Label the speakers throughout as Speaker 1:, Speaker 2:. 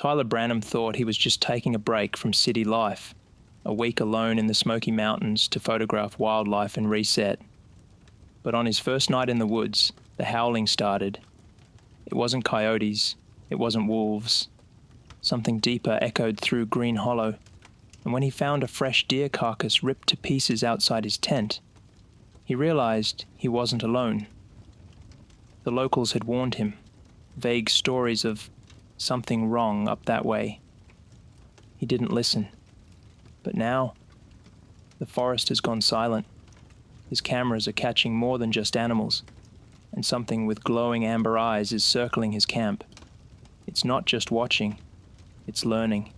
Speaker 1: Tyler Branham thought he was just taking a break from city life, a week alone in the Smoky Mountains to photograph wildlife and reset. But on his first night in the woods, the howling started. It wasn't coyotes, it wasn't wolves. Something deeper echoed through Green Hollow, and when he found a fresh deer carcass ripped to pieces outside his tent, he realized he wasn't alone. The locals had warned him, vague stories of something wrong up that way. He didn't listen. But now, the forest has gone silent. His cameras are catching more than just animals, and something with glowing amber eyes is circling his camp. It's not just watching, it's learning,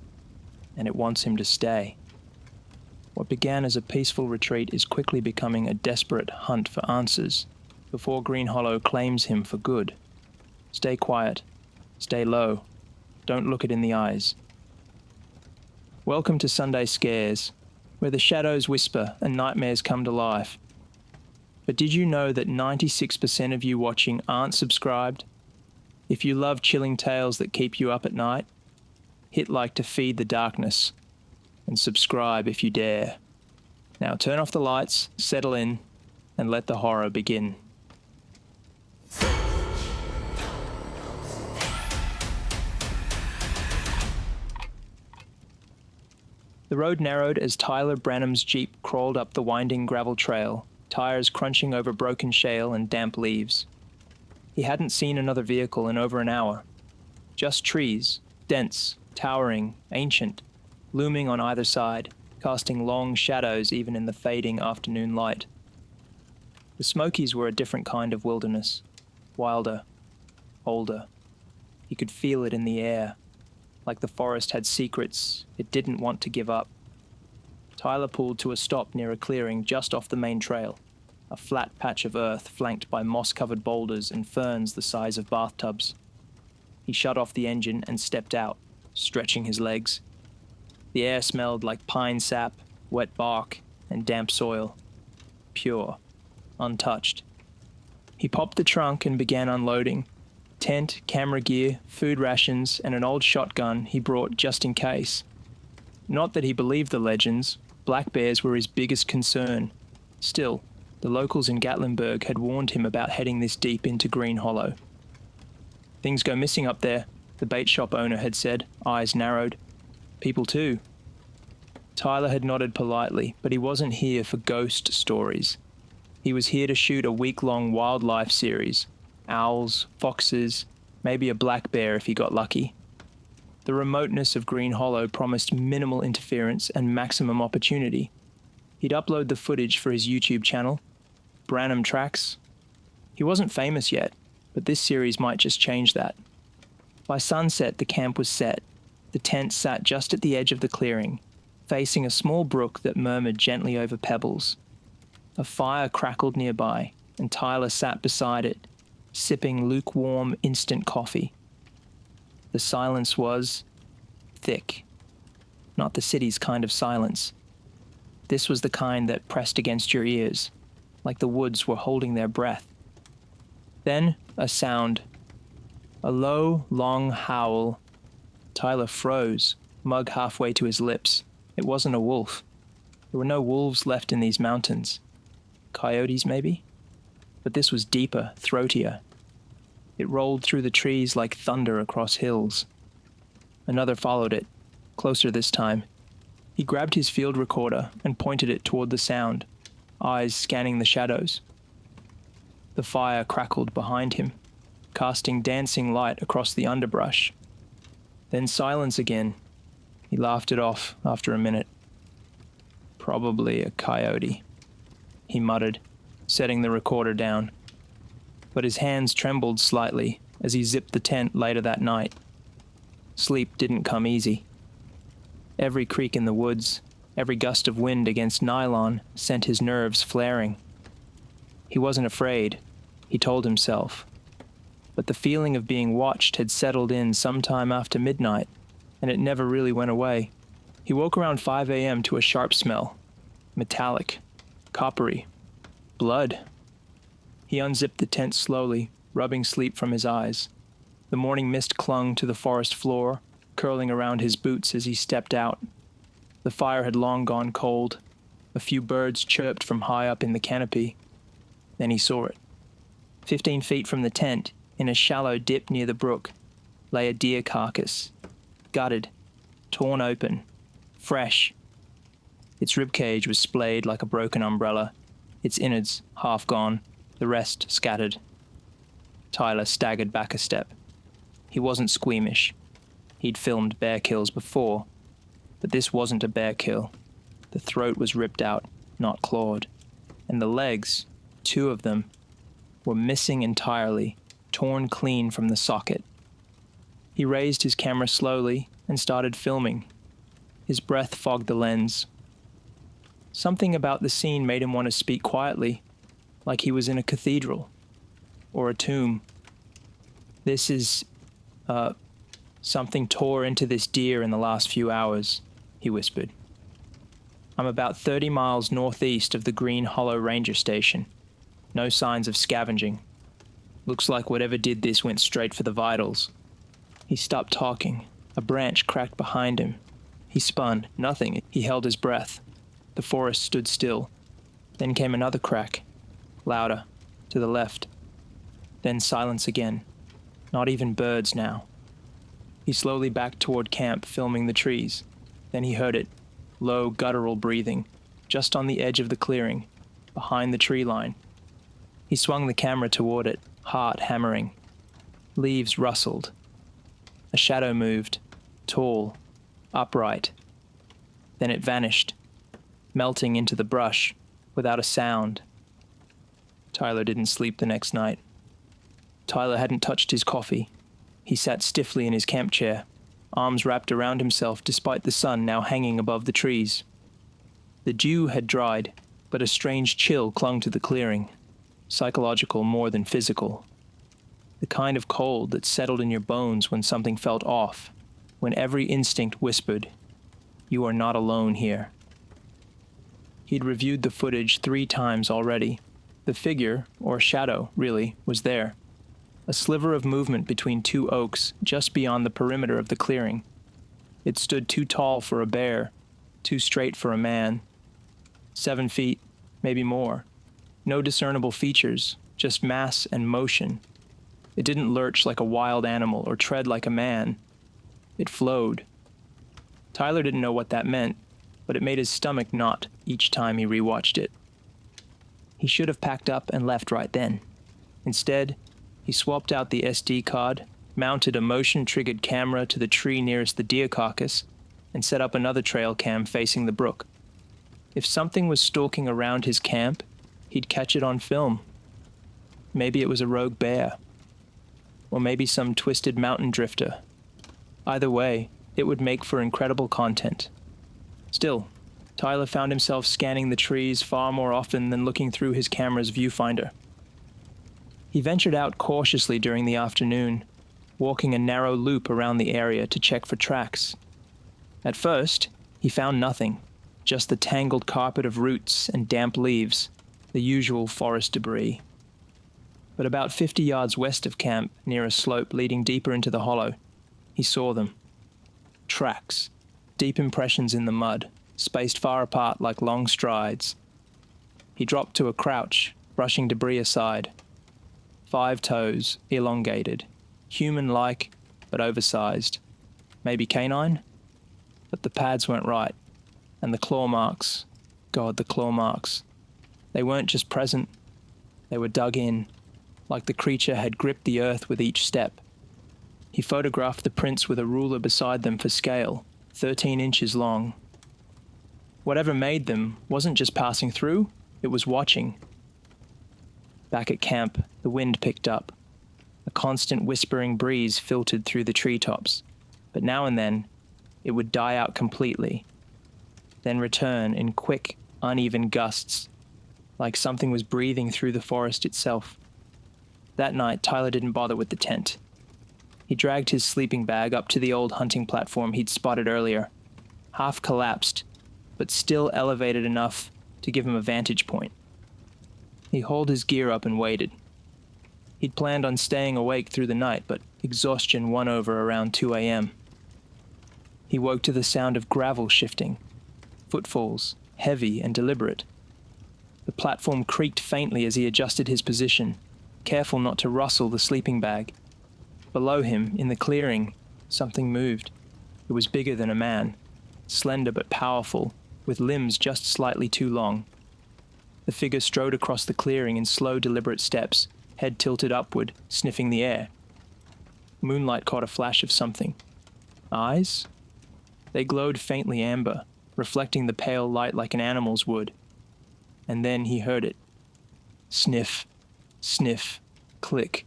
Speaker 1: and it wants him to stay. What began as a peaceful retreat is quickly becoming a desperate hunt for answers before Green Hollow claims him for good. Stay quiet, stay low, don't look it in the eyes. Welcome to Sunday Scares, where the shadows whisper and nightmares come to life. But did you know that 96% of you watching aren't subscribed? If you love chilling tales that keep you up at night, hit like to feed the darkness, and subscribe if you dare. Now turn off the lights, settle in, and let the horror begin. The road narrowed as Tyler Branham's Jeep crawled up the winding gravel trail, tires crunching over broken shale and damp leaves. He hadn't seen another vehicle in over an hour. Just trees, dense, towering, ancient, looming on either side, casting long shadows even in the fading afternoon light. The Smokies were a different kind of wilderness, wilder, older. He could feel it in the air. Like the forest had secrets it didn't want to give up. Tyler pulled to a stop near a clearing just off the main trail, a flat patch of earth flanked by moss-covered boulders and ferns the size of bathtubs. He shut off the engine and stepped out, stretching his legs. The air smelled like pine sap, wet bark, and damp soil. Pure, untouched. He popped the trunk and began unloading. Tent, camera gear, food rations, and an old shotgun he brought just in case. Not that he believed the legends, black bears were his biggest concern. Still, the locals in Gatlinburg had warned him about heading this deep into Green Hollow. Things go missing up there, the bait shop owner had said, eyes narrowed. People too. Tyler had nodded politely, but he wasn't here for ghost stories. He was here to shoot a week-long wildlife series. Owls, foxes, maybe a black bear if he got lucky. The remoteness of Green Hollow promised minimal interference and maximum opportunity. He'd upload the footage for his YouTube channel, Branham Tracks. He wasn't famous yet, but this series might just change that. By sunset, the camp was set. The tent sat just at the edge of the clearing, facing a small brook that murmured gently over pebbles. A fire crackled nearby, and Tyler sat beside it, sipping lukewarm instant coffee. The silence was thick. Not the city's kind of silence. This was the kind that pressed against your ears, like the woods were holding their breath. Then a sound. A low, long howl. Tyler froze, mug halfway to his lips. It wasn't a wolf. There were no wolves left in these mountains. Coyotes, maybe? But this was deeper, throatier. It rolled through the trees like thunder across hills. Another followed it, closer this time. He grabbed his field recorder and pointed it toward the sound, eyes scanning the shadows. The fire crackled behind him, casting dancing light across the underbrush. Then silence again. He laughed it off after a minute. Probably a coyote, he muttered, setting the recorder down. But his hands trembled slightly as he zipped the tent later that night. Sleep didn't come easy. Every creak in the woods, every gust of wind against nylon sent his nerves flaring. He wasn't afraid, he told himself. But the feeling of being watched had settled in sometime after midnight, and it never really went away. He woke around 5 a.m. to a sharp smell. Metallic, coppery, blood. He unzipped the tent slowly, rubbing sleep from his eyes. The morning mist clung to the forest floor, curling around his boots as he stepped out. The fire had long gone cold. A few birds chirped from high up in the canopy. Then he saw it. 15 feet from the tent, in a shallow dip near the brook, lay a deer carcass, gutted, torn open, fresh. Its ribcage was splayed like a broken umbrella, its innards half gone, the rest scattered. Tyler staggered back a step. He wasn't squeamish. He'd filmed bear kills before, but this wasn't a bear kill. The throat was ripped out, not clawed, and the legs, 2 of them, were missing entirely, torn clean from the socket. He raised his camera slowly and started filming. His breath fogged the lens. Something about the scene made him want to speak quietly, like he was in a cathedral or a tomb. "This is, something tore into this deer in the last few hours," he whispered. "I'm about 30 miles northeast of the Green Hollow Ranger Station. No signs of scavenging. Looks like whatever did this went straight for the vitals." He stopped talking. A branch cracked behind him. He spun. Nothing. He held his breath. The forest stood still. Then came another crack. Louder. To the left. Then silence again. Not even birds now. He slowly backed toward camp, filming the trees. Then he heard it. Low, guttural breathing. Just on the edge of the clearing. Behind the tree line. He swung the camera toward it, heart hammering. Leaves rustled. A shadow moved. Tall. Upright. Then it vanished. Melting into the brush. Without a sound. Tyler didn't sleep the next night. Tyler hadn't touched his coffee. He sat stiffly in his camp chair, arms wrapped around himself despite the sun now hanging above the trees. The dew had dried, but a strange chill clung to the clearing, psychological more than physical. The kind of cold that settled in your bones when something felt off, when every instinct whispered, "You are not alone here." He'd reviewed the footage 3 times already. The figure, or shadow, really, was there. A sliver of movement between 2 oaks just beyond the perimeter of the clearing. It stood too tall for a bear, too straight for a man. 7 feet, maybe more. No discernible features, just mass and motion. It didn't lurch like a wild animal or tread like a man. It flowed. Tyler didn't know what that meant, but it made his stomach knot each time he rewatched it. He should have packed up and left right then. Instead, he swapped out the SD card, mounted a motion-triggered camera to the tree nearest the deer carcass, and set up another trail cam facing the brook. If something was stalking around his camp, he'd catch it on film. Maybe it was a rogue bear. Or maybe some twisted mountain drifter. Either way, it would make for incredible content. Still, Tyler found himself scanning the trees far more often than looking through his camera's viewfinder. He ventured out cautiously during the afternoon, walking a narrow loop around the area to check for tracks. At first, he found nothing, just the tangled carpet of roots and damp leaves, the usual forest debris. But about 50 yards west of camp, near a slope leading deeper into the hollow, he saw them. Tracks, deep impressions in the mud, spaced far apart like long strides. He dropped to a crouch, brushing debris aside. 5 toes, elongated, human-like, but oversized. Maybe canine? But the pads weren't right. And the claw marks, God, the claw marks. They weren't just present, they were dug in, like the creature had gripped the earth with each step. He photographed the prints with a ruler beside them for scale, 13 inches long. Whatever made them wasn't just passing through, it was watching. Back at camp, the wind picked up. A constant whispering breeze filtered through the treetops, but now and then, it would die out completely, then return in quick, uneven gusts, like something was breathing through the forest itself. That night, Tyler didn't bother with the tent. He dragged his sleeping bag up to the old hunting platform he'd spotted earlier, half collapsed, but still elevated enough to give him a vantage point. He hauled his gear up and waited. He'd planned on staying awake through the night, but exhaustion won over around 2 a.m. He woke to the sound of gravel shifting, footfalls, heavy and deliberate. The platform creaked faintly as he adjusted his position, careful not to rustle the sleeping bag. Below him, in the clearing, something moved. It was bigger than a man, slender but powerful, with limbs just slightly too long. The figure strode across the clearing in slow, deliberate steps, head tilted upward, sniffing the air. Moonlight caught a flash of something. Eyes? They glowed faintly amber, reflecting the pale light like an animal's would. And then he heard it. Sniff, sniff, click.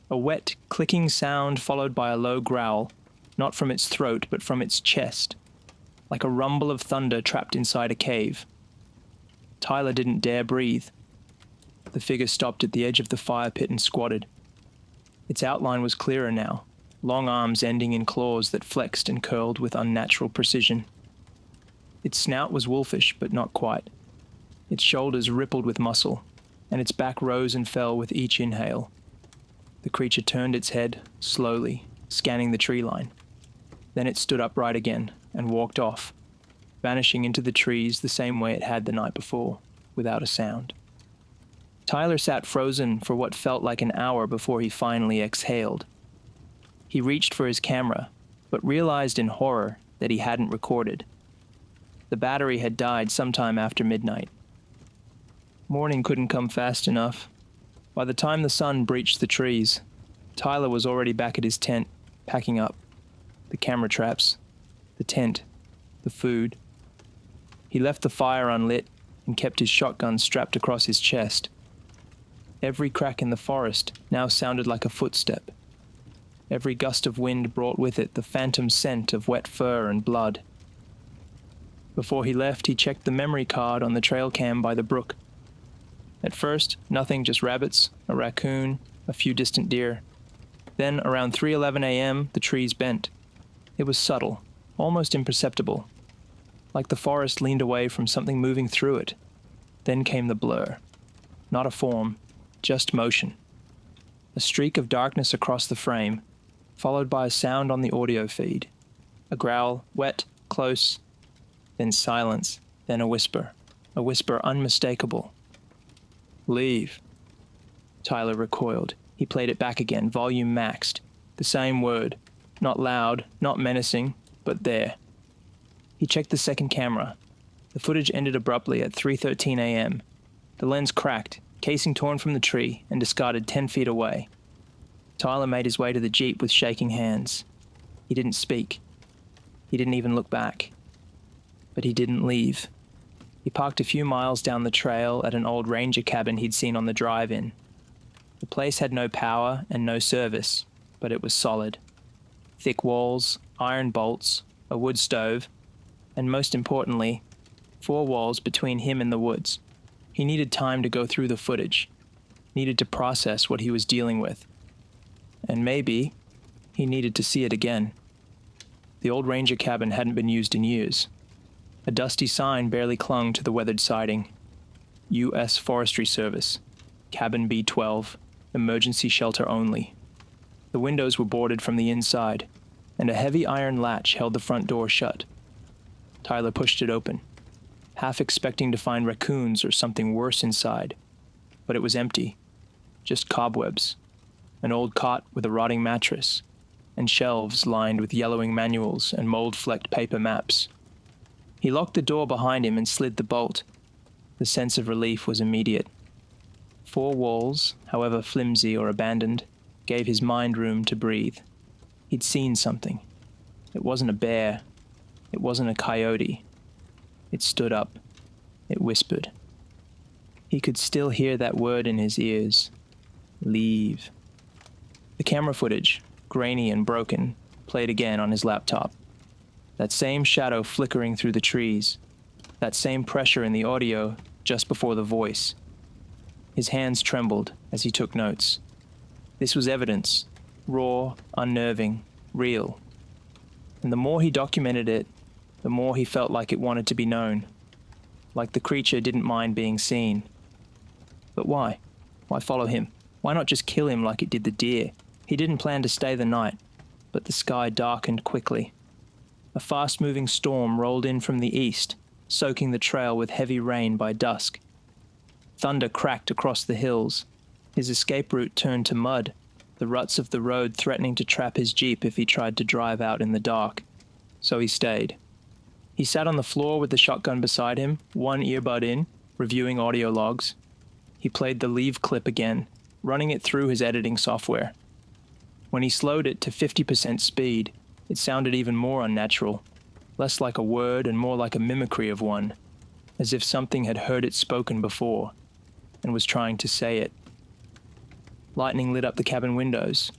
Speaker 1: A wet, clicking sound followed by a low growl, not from its throat but from its chest, like a rumble of thunder trapped inside a cave. Tyler didn't dare breathe. The figure stopped at the edge of the fire pit and squatted. Its outline was clearer now, long arms ending in claws that flexed and curled with unnatural precision. Its snout was wolfish, but not quite. Its shoulders rippled with muscle, and its back rose and fell with each inhale. The creature turned its head, slowly, scanning the tree line. Then it stood upright again and walked off, vanishing into the trees the same way it had the night before, without a sound. Tyler sat frozen for what felt like an hour before he finally exhaled. He reached for his camera, but realized in horror that he hadn't recorded. The battery had died sometime after midnight. Morning couldn't come fast enough. By the time the sun breached the trees, Tyler was already back at his tent, packing up. The camera traps, the tent, the food. He left the fire unlit and kept his shotgun strapped across his chest. Every crack in the forest now sounded like a footstep. Every gust of wind brought with it the phantom scent of wet fur and blood. Before he left, he checked the memory card on the trail cam by the brook. At first, nothing, just rabbits, a raccoon, a few distant deer. Then, around 3:11 a.m., the trees bent. It was subtle, almost imperceptible, like the forest leaned away from something moving through it. Then came the blur. Not a form, just motion. A streak of darkness across the frame, followed by a sound on the audio feed. A growl, wet, close, then silence, then a whisper unmistakable. Leave. Tyler recoiled. He played it back again, volume maxed. The same word. Not loud, not menacing, but there. He checked the second camera. The footage ended abruptly at 3:13 a.m. The lens cracked, casing torn from the tree and discarded 10 feet away. Tyler made his way to the Jeep with shaking hands. He didn't speak. He didn't even look back. But he didn't leave. He parked a few miles down the trail at an old ranger cabin he'd seen on the drive-in. The place had no power and no service, but it was solid. Thick walls, iron bolts, a wood stove, and most importantly, 4 walls between him and the woods. He needed time to go through the footage, needed to process what he was dealing with. And maybe he needed to see it again. The old ranger cabin hadn't been used in years. A dusty sign barely clung to the weathered siding. U.S. Forestry Service, Cabin B12, emergency shelter only. The windows were boarded from the inside, and a heavy iron latch held the front door shut. Tyler pushed it open, half expecting to find raccoons or something worse inside, but it was empty. Just cobwebs, an old cot with a rotting mattress, and shelves lined with yellowing manuals and mold-flecked paper maps. He locked the door behind him and slid the bolt. The sense of relief was immediate. 4 walls, however flimsy or abandoned, gave his mind room to breathe. He'd seen something. It wasn't a bear. It wasn't a coyote. It stood up. It whispered. He could still hear that word in his ears. Leave. The camera footage, grainy and broken, played again on his laptop. That same shadow flickering through the trees. That same pressure in the audio just before the voice. His hands trembled as he took notes. This was evidence. Raw, unnerving, real. And the more he documented it, the more he felt like it wanted to be known. Like the creature didn't mind being seen. But why? Why follow him? Why not just kill him like it did the deer? He didn't plan to stay the night, but the sky darkened quickly. A fast-moving storm rolled in from the east, soaking the trail with heavy rain by dusk. Thunder cracked across the hills. His escape route turned to mud, the ruts of the road threatening to trap his jeep if he tried to drive out in the dark. So he stayed. He sat on the floor with the shotgun beside him, one earbud in, reviewing audio logs. He played the leave clip again, running it through his editing software. When he slowed it to 50% speed, it sounded even more unnatural, less like a word and more like a mimicry of one, as if something had heard it spoken before and was trying to say it. Lightning lit up the cabin windows.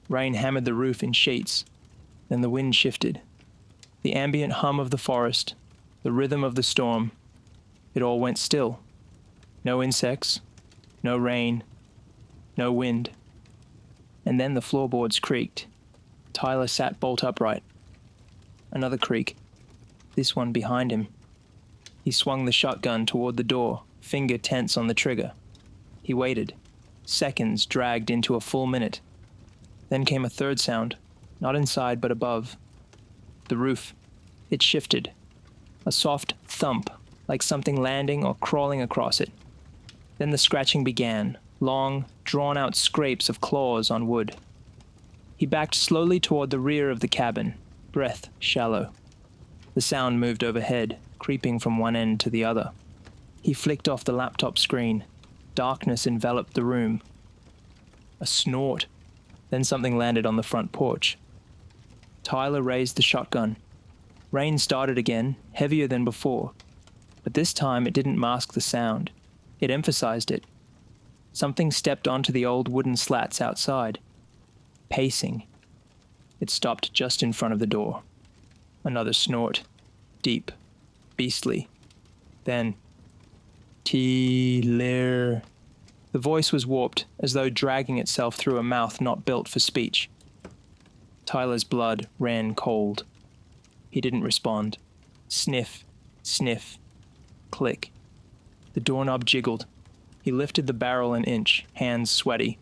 Speaker 1: Rain hammered the roof in sheets. Then the wind shifted. The ambient hum of the forest, the rhythm of the storm, it all went still. No insects, no rain, no wind. And then the floorboards creaked. Tyler sat bolt upright. Another creak. This one behind him. He swung the shotgun toward the door, finger tense on the trigger. He waited. Seconds dragged into a full minute. Then came a third sound, not inside but above. The roof. It shifted. A soft thump, like something landing or crawling across it. Then the scratching began, long, drawn-out scrapes of claws on wood. He backed slowly toward the rear of the cabin, breath shallow. The sound moved overhead, creeping from one end to the other. He flicked off the laptop screen. Darkness enveloped the room. A snort. Then something landed on the front porch. Tyler raised the shotgun. Rain started again, heavier than before. But this time it didn't mask the sound. It emphasized it. Something stepped onto the old wooden slats outside. Pacing. It stopped just in front of the door. Another snort. Deep. Beastly. Then, Tyler. The voice was warped, as though dragging itself through a mouth not built for speech. Tyler's blood ran cold. He didn't respond. Sniff, sniff, click. The doorknob jiggled. He lifted the barrel an inch, hands sweaty.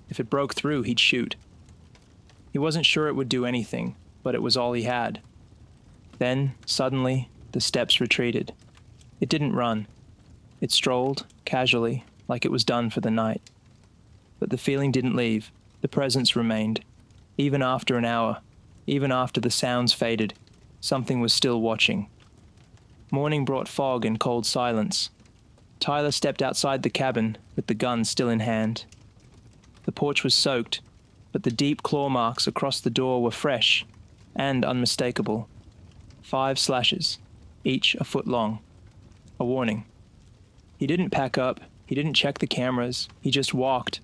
Speaker 1: If it broke through, he'd shoot. He wasn't sure it would do anything, but it was all he had. Then, suddenly, the steps retreated. It didn't run. It strolled, casually, like it was done for the night. But the feeling didn't leave. The presence remained. Even after an hour, even after the sounds faded, something was still watching. Morning brought fog and cold silence. Tyler stepped outside the cabin, with the gun still in hand. The porch was soaked, but the deep claw marks across the door were fresh and unmistakable. 5 slashes, each a foot long. A warning. He didn't pack up, he didn't check the cameras, he just walked.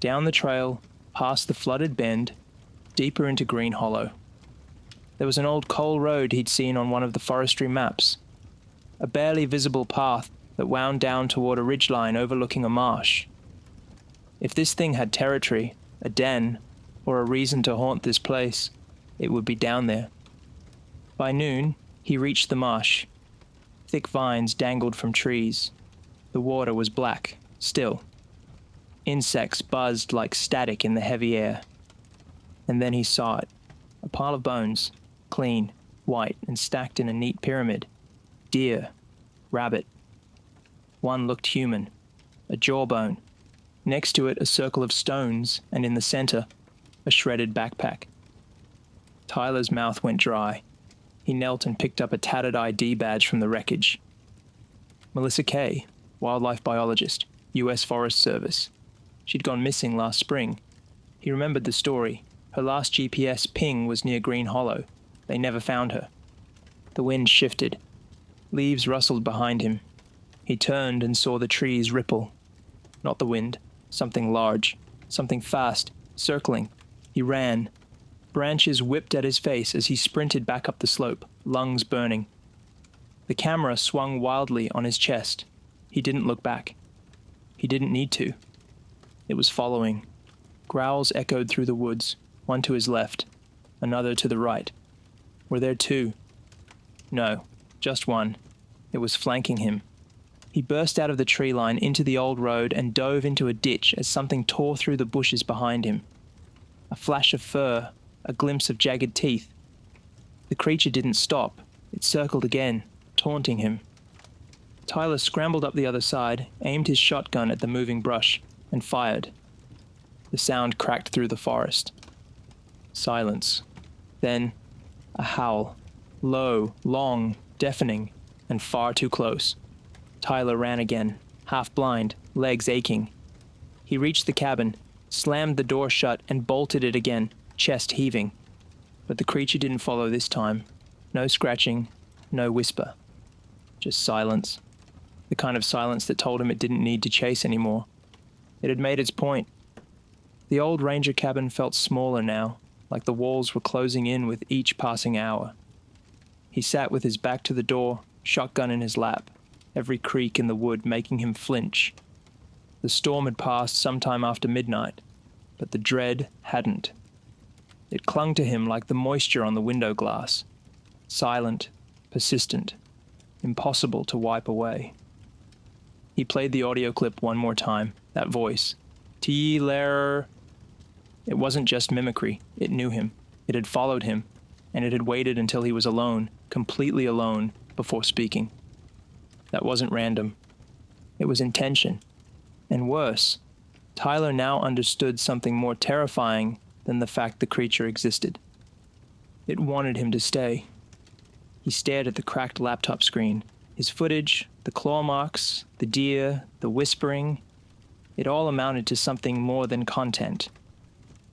Speaker 1: Down the trail, past the flooded bend, deeper into Green Hollow. There was an old coal road he'd seen on one of the forestry maps. A barely visible path that wound down toward a ridgeline overlooking a marsh. If this thing had territory, a den, or a reason to haunt this place, it would be down there. By noon, he reached the marsh. Thick vines dangled from trees. The water was black, still. Insects buzzed like static in the heavy air. And then he saw it. A pile of bones, clean, white, and stacked in a neat pyramid. Deer, rabbit. One looked human, a jawbone. Next to it, a circle of stones, and in the center, a shredded backpack. Tyler's mouth went dry. He knelt and picked up a tattered ID badge from the wreckage. Melissa Kay, wildlife biologist, U.S. Forest Service. She'd gone missing last spring. He remembered the story. Her last GPS ping was near Green Hollow. They never found her. The wind shifted. Leaves rustled behind him. He turned and saw the trees ripple. Not the wind. Something large. Something fast. Circling. He ran. Branches whipped at his face as he sprinted back up the slope, lungs burning. The camera swung wildly on his chest. He didn't look back. He didn't need to. It was following. Growls echoed through the woods, one to his left, another to the right. Were there two? No, just one. It was flanking him. He burst out of the tree line into the old road and dove into a ditch as something tore through the bushes behind him. A flash of fur, a glimpse of jagged teeth. The creature didn't stop. It circled again, taunting him. Tyler scrambled up the other side, aimed his shotgun at the moving brush, and fired. The sound cracked through the forest. Silence. Then, a howl. Low, long, deafening, and far too close. Tyler ran again, half blind, legs aching. He reached the cabin, slammed the door shut, and bolted it again, chest heaving. But the creature didn't follow this time. No scratching, no whisper. Just silence. The kind of silence that told him it didn't need to chase anymore. It had made its point. The old ranger cabin felt smaller now, like the walls were closing in with each passing hour. He sat with his back to the door, shotgun in his lap, every creak in the wood making him flinch. The storm had passed sometime after midnight, but the dread hadn't. It clung to him like the moisture on the window glass, silent, persistent, impossible to wipe away. He played the audio clip one more time, that voice. Tyler. It wasn't just mimicry, it knew him. It had followed him, and it had waited until he was alone, completely alone, before speaking. That wasn't random. It was intention. And worse, Tyler now understood something more terrifying than the fact the creature existed. It wanted him to stay. He stared at the cracked laptop screen. His footage, the claw marks, the deer, the whispering, it all amounted to something more than content.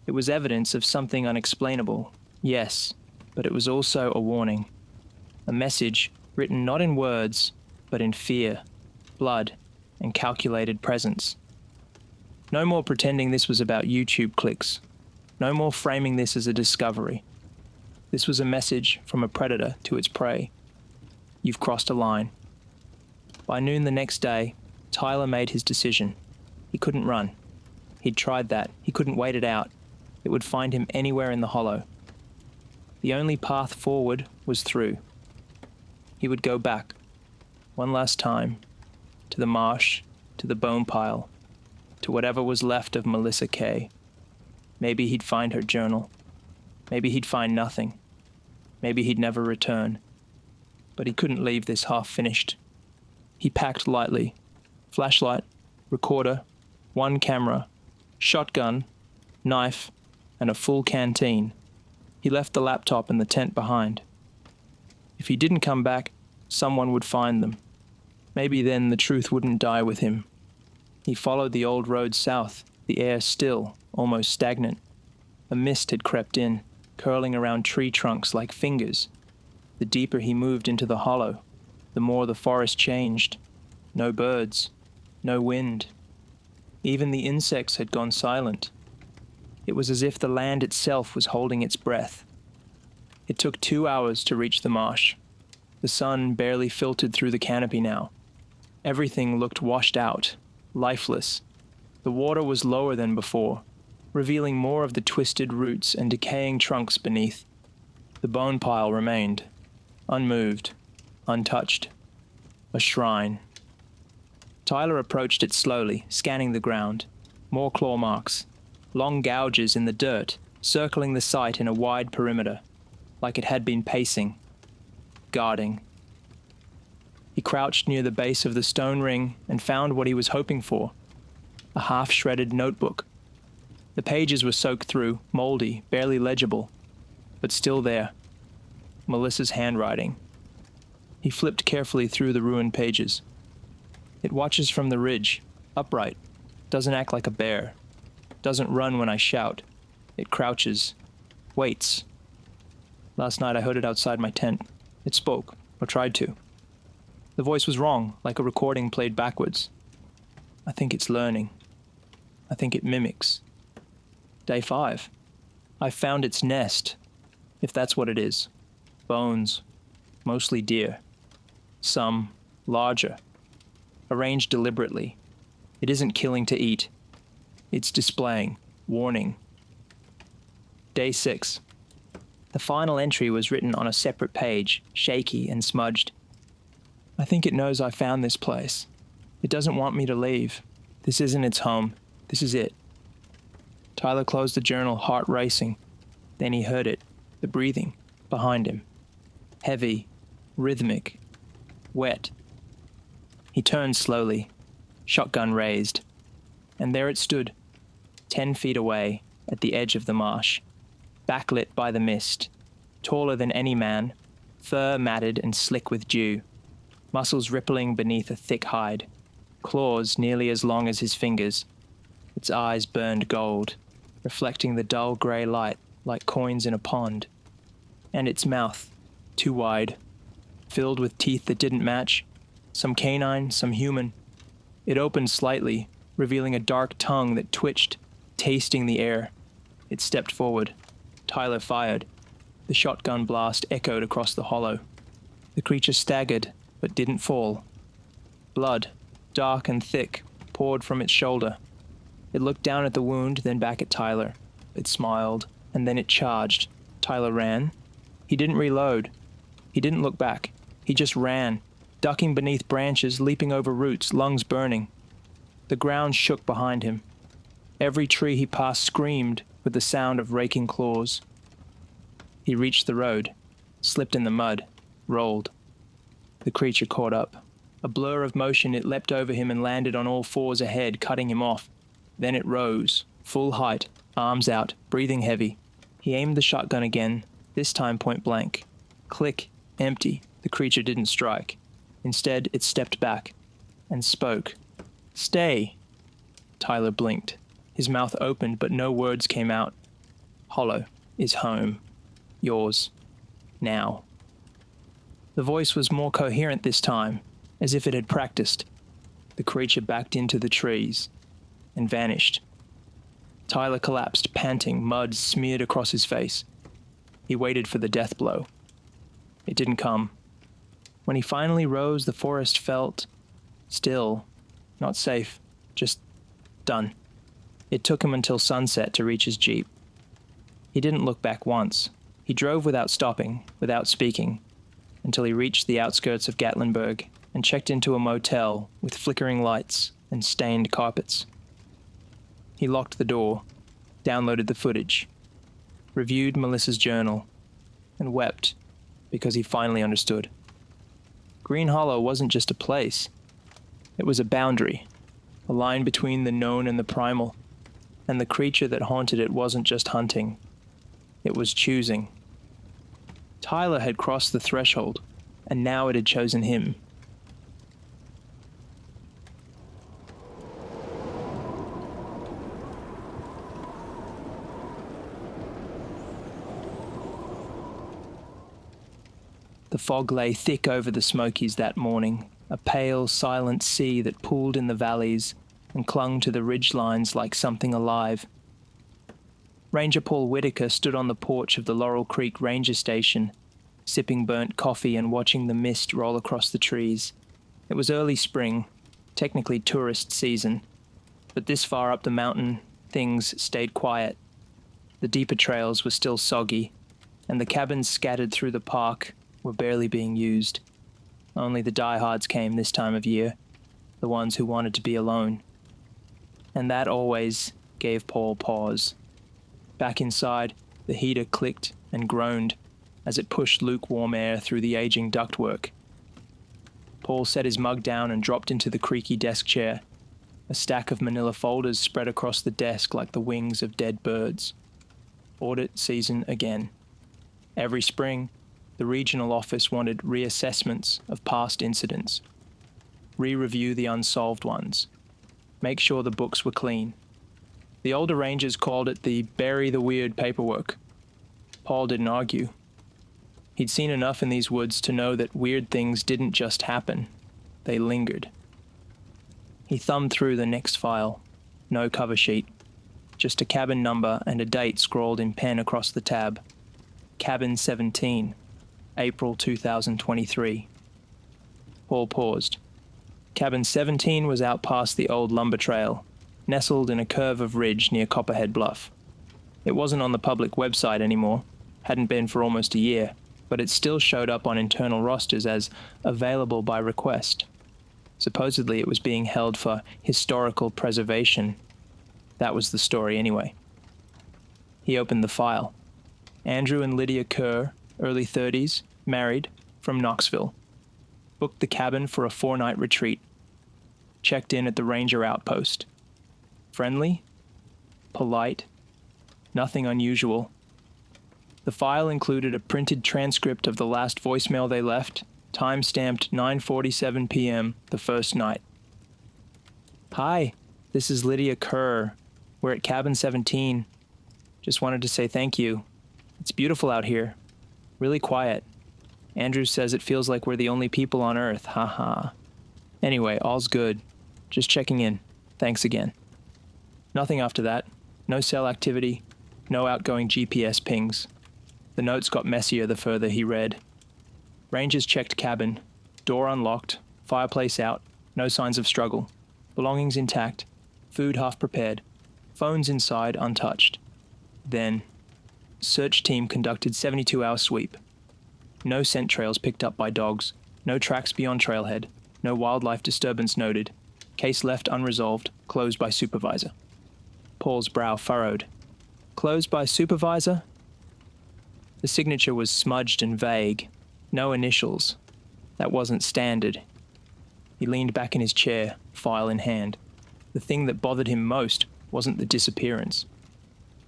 Speaker 1: It was evidence of something unexplainable, yes, but it was also a warning. A message written not in words, but in fear, blood, and calculated presence. No more pretending this was about YouTube clicks. No more framing this as a discovery. This was a message from a predator to its prey. You've crossed a line. By noon the next day, Tyler made his decision. He couldn't run. He'd tried that. He couldn't wait it out. It would find him anywhere in the hollow. The only path forward was through. He would go back, one last time, to the marsh, to the bone pile, to whatever was left of Melissa Kay. Maybe he'd find her journal. Maybe he'd find nothing. Maybe he'd never return. But he couldn't leave this half-finished. He packed lightly. Flashlight, recorder, one camera, shotgun, knife, and a full canteen. He left the laptop and the tent behind. If he didn't come back, someone would find them. Maybe then the truth wouldn't die with him. He followed the old road south, the air still, almost stagnant. A mist had crept in, curling around tree trunks like fingers. The deeper he moved into the hollow, the more the forest changed. No birds, no wind. Even the insects had gone silent. It was as if the land itself was holding its breath. It took 2 hours to reach the marsh. The sun barely filtered through the canopy now. Everything looked washed out, lifeless. The water was lower than before, revealing more of the twisted roots and decaying trunks beneath. The bone pile remained, unmoved, untouched. A shrine. Tyler approached it slowly, scanning the ground. More claw marks. Long gouges in the dirt, circling the site in a wide perimeter, like it had been pacing, guarding. He crouched near the base of the stone ring and found what he was hoping for, a half-shredded notebook. The pages were soaked through, moldy, barely legible, but still there. Melissa's handwriting. He flipped carefully through the ruined pages. It watches from the ridge, upright, doesn't act like a bear, doesn't run when I shout. It crouches, waits. Last night I heard it outside my tent. It spoke, or tried to. The voice was wrong, like a recording played backwards. I think it's learning. I think it mimics. Day 5. I found its nest, if that's what it is. Bones, mostly deer. Some larger. Arranged deliberately. It isn't killing to eat. It's displaying, warning. Day 6. The final entry was written on a separate page, shaky and smudged. I think it knows I found this place. It doesn't want me to leave. This isn't its home. This is it. Tyler closed the journal, heart racing. Then he heard it, the breathing, behind him. Heavy, rhythmic, wet. He turned slowly, shotgun raised, and there it stood, 10 feet away, at the edge of the marsh, backlit by the mist, taller than any man, fur matted and slick with dew, muscles rippling beneath a thick hide, claws nearly as long as his fingers. Its eyes burned gold, reflecting the dull grey light like coins in a pond, and its mouth, too wide, filled with teeth that didn't match, some canine, some human. It opened slightly, revealing a dark tongue that twitched, tasting the air. It stepped forward. Tyler fired. The shotgun blast echoed across the hollow. The creature staggered, but didn't fall. Blood, dark and thick, poured from its shoulder. It looked down at the wound, then back at Tyler. It smiled, and then it charged. Tyler ran. He didn't reload. He didn't look back. He just ran, ducking beneath branches, leaping over roots, lungs burning. The ground shook behind him. Every tree he passed screamed with the sound of raking claws. He reached the road, slipped in the mud, rolled. The creature caught up. A blur of motion, it leapt over him and landed on all fours ahead, cutting him off. Then it rose, full height, arms out, breathing heavy. He aimed the shotgun again, this time point blank. Click, empty. The creature didn't strike. Instead, it stepped back and spoke. "Stay." Tyler blinked. His mouth opened, but no words came out. "Hollow is home. Yours. Now." The voice was more coherent this time, as if it had practiced. The creature backed into the trees and vanished. Tyler collapsed, panting, mud smeared across his face. He waited for the death blow. It didn't come. When he finally rose, the forest felt still, not safe, just done. It took him until sunset to reach his jeep. He didn't look back once. He drove without stopping, without speaking, until he reached the outskirts of Gatlinburg and checked into a motel with flickering lights and stained carpets. He locked the door, downloaded the footage, reviewed Melissa's journal, and wept because he finally understood. Green Hollow wasn't just a place. It was a boundary, a line between the known and the primal, and the creature that haunted it wasn't just hunting. It was choosing. Tyler had crossed the threshold, and now it had chosen him. The fog lay thick over the Smokies that morning, a pale, silent sea that pooled in the valleys and clung to the ridgelines like something alive. Ranger Paul Whitaker stood on the porch of the Laurel Creek Ranger Station, sipping burnt coffee and watching the mist roll across the trees. It was early spring, technically tourist season, but this far up the mountain, things stayed quiet. The deeper trails were still soggy, and the cabins scattered through the park were barely being used. Only the diehards came this time of year, the ones who wanted to be alone. And that always gave Paul pause. Back inside, the heater clicked and groaned as it pushed lukewarm air through the aging ductwork. Paul set his mug down and dropped into the creaky desk chair. A stack of manila folders spread across the desk like the wings of dead birds. Audit season again. Every spring, the regional office wanted reassessments of past incidents. Re-review the unsolved ones. Make sure the books were clean. The older rangers called it the bury the weird paperwork. Paul didn't argue. He'd seen enough in these woods to know that weird things didn't just happen. They lingered. He thumbed through the next file. No cover sheet. Just a cabin number and a date scrawled in pen across the tab. Cabin 17. April 2023. Paul paused. Cabin 17 was out past the old lumber trail, nestled in a curve of ridge near Copperhead Bluff. It wasn't on the public website anymore, hadn't been for almost a year, but it still showed up on internal rosters as available by request. Supposedly it was being held for historical preservation. That was the story anyway. He opened the file. Andrew and Lydia Kerr, early 30s, married, from Knoxville. Booked the cabin for a 4-night retreat. Checked in at the ranger outpost. Friendly, polite, nothing unusual. The file included a printed transcript of the last voicemail they left, time-stamped 9:47 p.m. the first night. Hi, this is Lydia Kerr. We're at cabin 17. Just wanted to say thank you. It's beautiful out here. Really quiet. Andrew says it feels like we're the only people on Earth, haha. Anyway, all's good. Just checking in. Thanks again. Nothing after that. No cell activity. No outgoing GPS pings. The notes got messier the further he read. Rangers checked cabin. Door unlocked. Fireplace out. No signs of struggle. Belongings intact. Food half prepared. Phones inside untouched. Then, search team conducted 72-hour sweep. No scent trails picked up by dogs. No tracks beyond trailhead. No wildlife disturbance noted. Case left unresolved. Closed by supervisor. Paul's brow furrowed. Closed by supervisor? The signature was smudged and vague. No initials. That wasn't standard. He leaned back in his chair, file in hand. The thing that bothered him most wasn't the disappearance.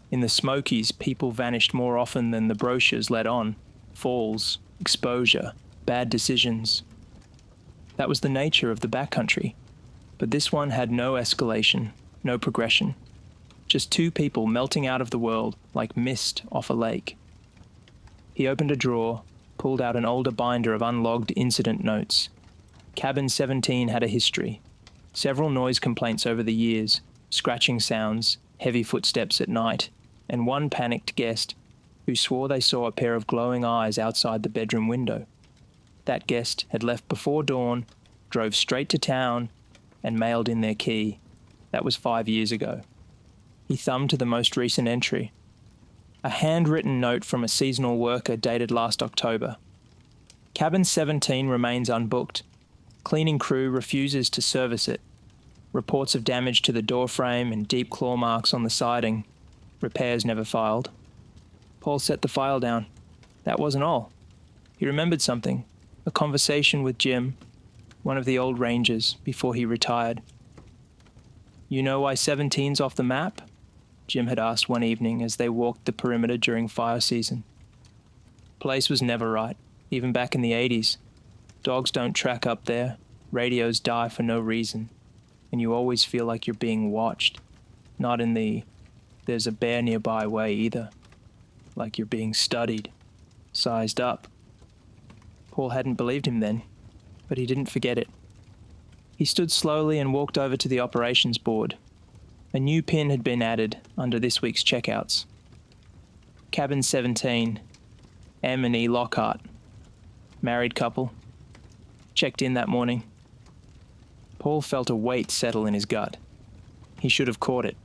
Speaker 1: In the Smokies, people vanished more often than the brochures let on. Falls, exposure, bad decisions. That was the nature of the backcountry. But this one had no escalation, no progression. Just two people melting out of the world like mist off a lake. He opened a drawer, pulled out an older binder of unlogged incident notes. Cabin 17 had a history. Several noise complaints over the years, scratching sounds, heavy footsteps at night, and one panicked guest who swore they saw a pair of glowing eyes outside the bedroom window. That guest had left before dawn, drove straight to town, and mailed in their key. That was 5 years ago. He thumbed to the most recent entry. A handwritten note from a seasonal worker dated last October. Cabin 17 remains unbooked. Cleaning crew refuses to service it. Reports of damage to the doorframe and deep claw marks on the siding. Repairs never filed. Paul set the file down. That wasn't all. He remembered something. A conversation with Jim, one of the old rangers, before he retired. You know why 17's off the map? Jim had asked one evening as they walked the perimeter during fire season. Place was never right, even back in the 80s. Dogs don't track up there, radios die for no reason, and you always feel like you're being watched. Not in the there's a bear nearby way either. Like you're being studied, sized up. Paul hadn't believed him then, but he didn't forget it. He stood slowly and walked over to the operations board. A new pin had been added under this week's checkouts. Cabin 17, M and E Lockhart. Married couple. Checked in that morning. Paul felt a weight settle in his gut. He should have caught it.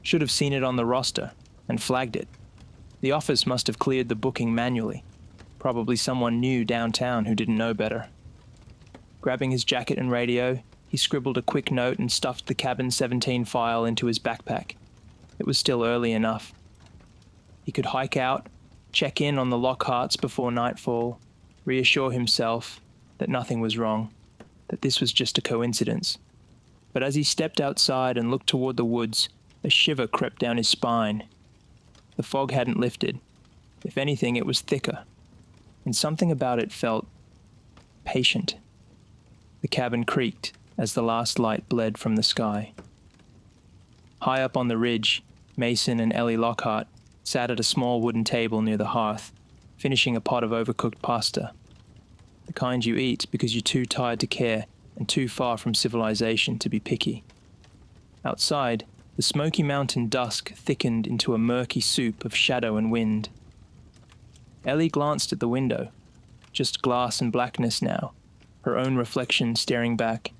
Speaker 1: Should have seen it on the roster and flagged it. The office must have cleared the booking manually. Probably someone new downtown who didn't know better. Grabbing his jacket and radio, he scribbled a quick note and stuffed the Cabin 17 file into his backpack. It was still early enough. He could hike out, check in on the Lockharts before nightfall, reassure himself that nothing was wrong, that this was just a coincidence. But as he stepped outside and looked toward the woods, a shiver crept down his spine. The fog hadn't lifted. If anything, it was thicker, and something about it felt patient. The cabin creaked as the last light bled from the sky. High up on the ridge, Mason and Ellie Lockhart sat at a small wooden table near the hearth, finishing a pot of overcooked pasta. The kind you eat because you're too tired to care and too far from civilization to be picky. Outside, the Smoky Mountain dusk thickened into a murky soup of shadow and wind. Ellie glanced at the window, just glass and blackness now, her own reflection staring back.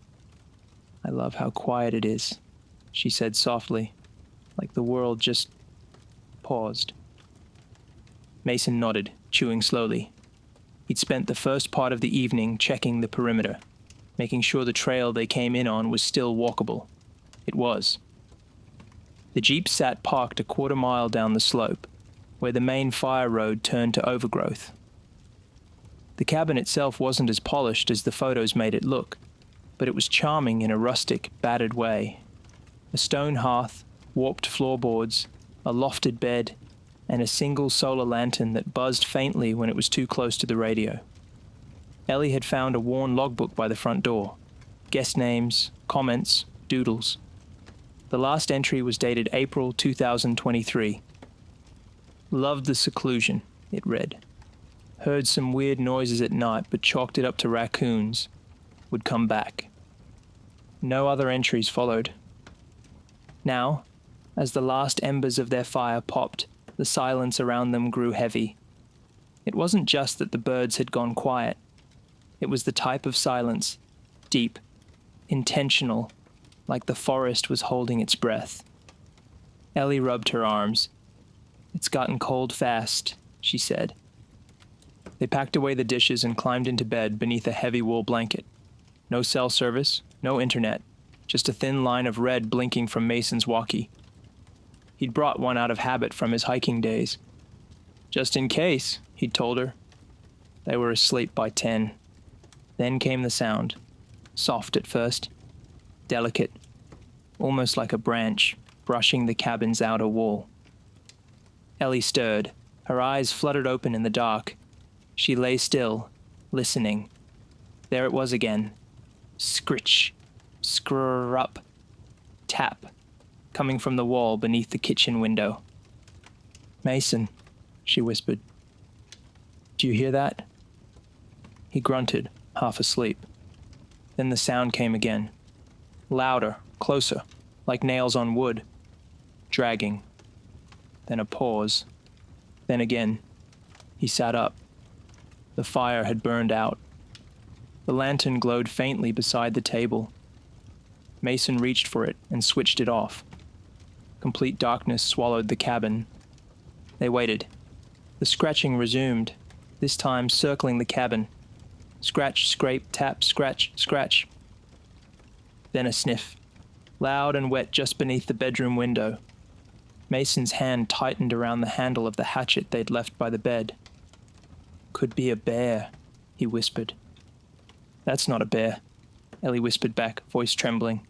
Speaker 1: I love how quiet it is, she said softly, like the world just paused. Mason nodded, chewing slowly. He'd spent the first part of the evening checking the perimeter, making sure the trail they came in on was still walkable. It was. The jeep sat parked a quarter mile down the slope, where the main fire road turned to overgrowth. The cabin itself wasn't as polished as the photos made it look, but it was charming in a rustic, battered way. A stone hearth, warped floorboards, a lofted bed, and a single solar lantern that buzzed faintly when it was too close to the radio. Ellie had found a worn logbook by the front door. Guest names, comments, doodles. The last entry was dated April 2023. Loved the seclusion, it read. Heard some weird noises at night but chalked it up to raccoons. Would come back. No other entries followed. Now, as the last embers of their fire popped, the silence around them grew heavy. It wasn't just that the birds had gone quiet. It was the type of silence, deep, intentional, like the forest was holding its breath. Ellie rubbed her arms. "It's gotten cold fast," she said. They packed away the dishes and climbed into bed beneath a heavy wool blanket. No cell service, no internet, just a thin line of red blinking from Mason's walkie. He'd brought one out of habit from his hiking days. Just in case, he'd told her. They were asleep by 10. Then came the sound. Soft at first. Delicate. Almost like a branch brushing the cabin's outer wall. Ellie stirred. Her eyes fluttered open in the dark. She lay still, listening. There it was again. Scritch. Scrur-up. Tap. Coming from the wall beneath the kitchen window. "Mason," she whispered. "Do you hear that?" He grunted, half asleep. Then the sound came again. Louder, closer, like nails on wood. Dragging. Then a pause. Then again. He sat up. The fire had burned out. The lantern glowed faintly beside the table. Mason reached for it and switched it off. Complete darkness swallowed the cabin. They waited. The scratching resumed, this time circling the cabin. Scratch, scrape, tap, scratch, scratch. Then a sniff, loud and wet just beneath the bedroom window. Mason's hand tightened around the handle of the hatchet they'd left by the bed. "Could be a bear," he whispered. "That's not a bear," Ellie whispered back, voice trembling.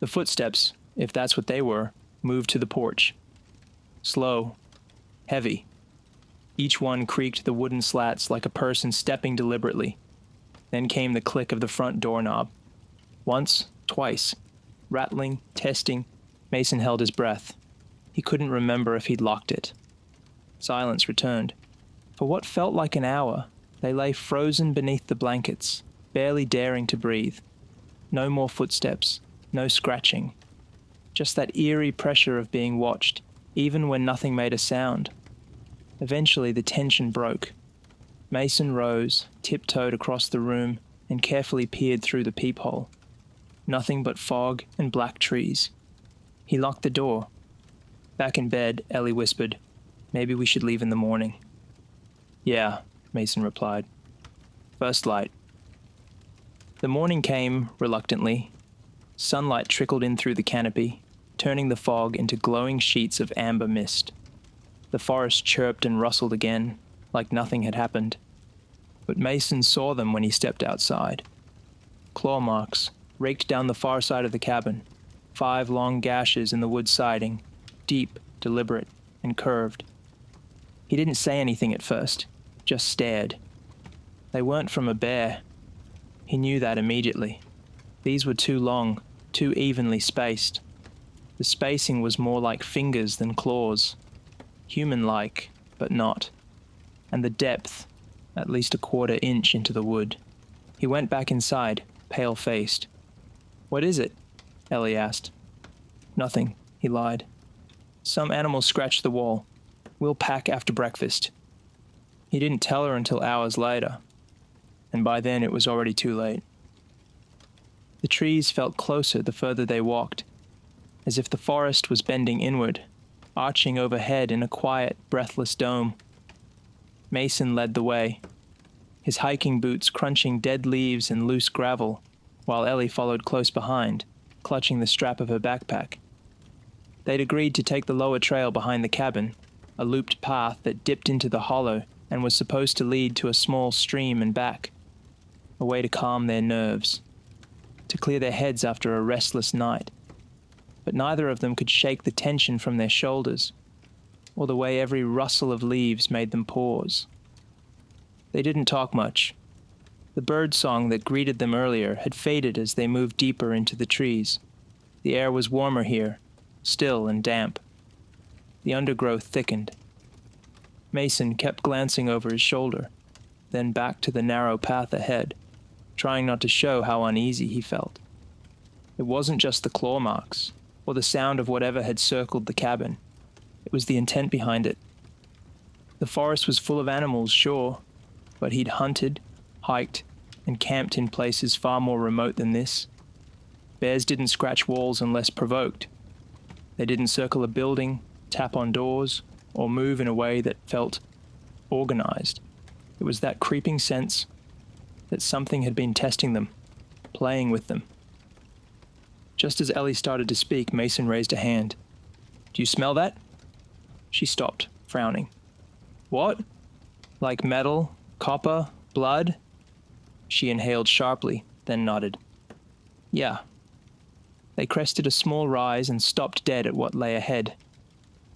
Speaker 1: The footsteps, if that's what they were, moved to the porch. Slow. Heavy. Each one creaked the wooden slats like a person stepping deliberately. Then came the click of the front doorknob. Once, twice. Rattling, testing. Mason held his breath. He couldn't remember if he'd locked it. Silence returned. For what felt like an hour, they lay frozen beneath the blankets, barely daring to breathe. No more footsteps. No scratching. Just that eerie pressure of being watched, even when nothing made a sound. Eventually the tension broke. Mason rose, tiptoed across the room, and carefully peered through the peephole. Nothing but fog and black trees. He locked the door. Back in bed, Ellie whispered, "Maybe we should leave in the morning." "Yeah," Mason replied. "First light." The morning came, reluctantly. Sunlight trickled in through the canopy, turning the fog into glowing sheets of amber mist. The forest chirped and rustled again, like nothing had happened. But Mason saw them when he stepped outside. Claw marks raked down the far side of the cabin, 5 long gashes in the wood siding, deep, deliberate, and curved. He didn't say anything at first, just stared. They weren't from a bear. He knew that immediately. These were too long, too evenly spaced. The spacing was more like fingers than claws. Human-like, but not. And the depth, at least a 1/4 inch into the wood. He went back inside, pale-faced. "What is it?" Ellie asked. "Nothing," he lied. "Some animal scratched the wall. We'll pack after breakfast." He didn't tell her until hours later, and by then it was already too late. The trees felt closer the further they walked, as if the forest was bending inward, arching overhead in a quiet, breathless dome. Mason led the way, his hiking boots crunching dead leaves and loose gravel, while Ellie followed close behind, clutching the strap of her backpack. They'd agreed to take the lower trail behind the cabin, a looped path that dipped into the hollow and was supposed to lead to a small stream and back, a way to calm their nerves, to clear their heads after a restless night. But neither of them could shake the tension from their shoulders, or the way every rustle of leaves made them pause. They didn't talk much. The bird song that greeted them earlier had faded as they moved deeper into the trees. The air was warmer here, still and damp. The undergrowth thickened. Mason kept glancing over his shoulder, then back to the narrow path ahead, trying not to show how uneasy he felt. It wasn't just the claw marks, or the sound of whatever had circled the cabin. It was the intent behind it. The forest was full of animals, sure, but he'd hunted, hiked, and camped in places far more remote than this. Bears didn't scratch walls unless provoked. They didn't circle a building, tap on doors, or move in a way that felt organized. It was that creeping sense that something had been testing them, playing with them. Just as Ellie started to speak, Mason raised a hand. "Do you smell that?" She stopped, frowning. "What? Like metal, copper, blood?" She inhaled sharply, then nodded. "Yeah." They crested a small rise and stopped dead at what lay ahead.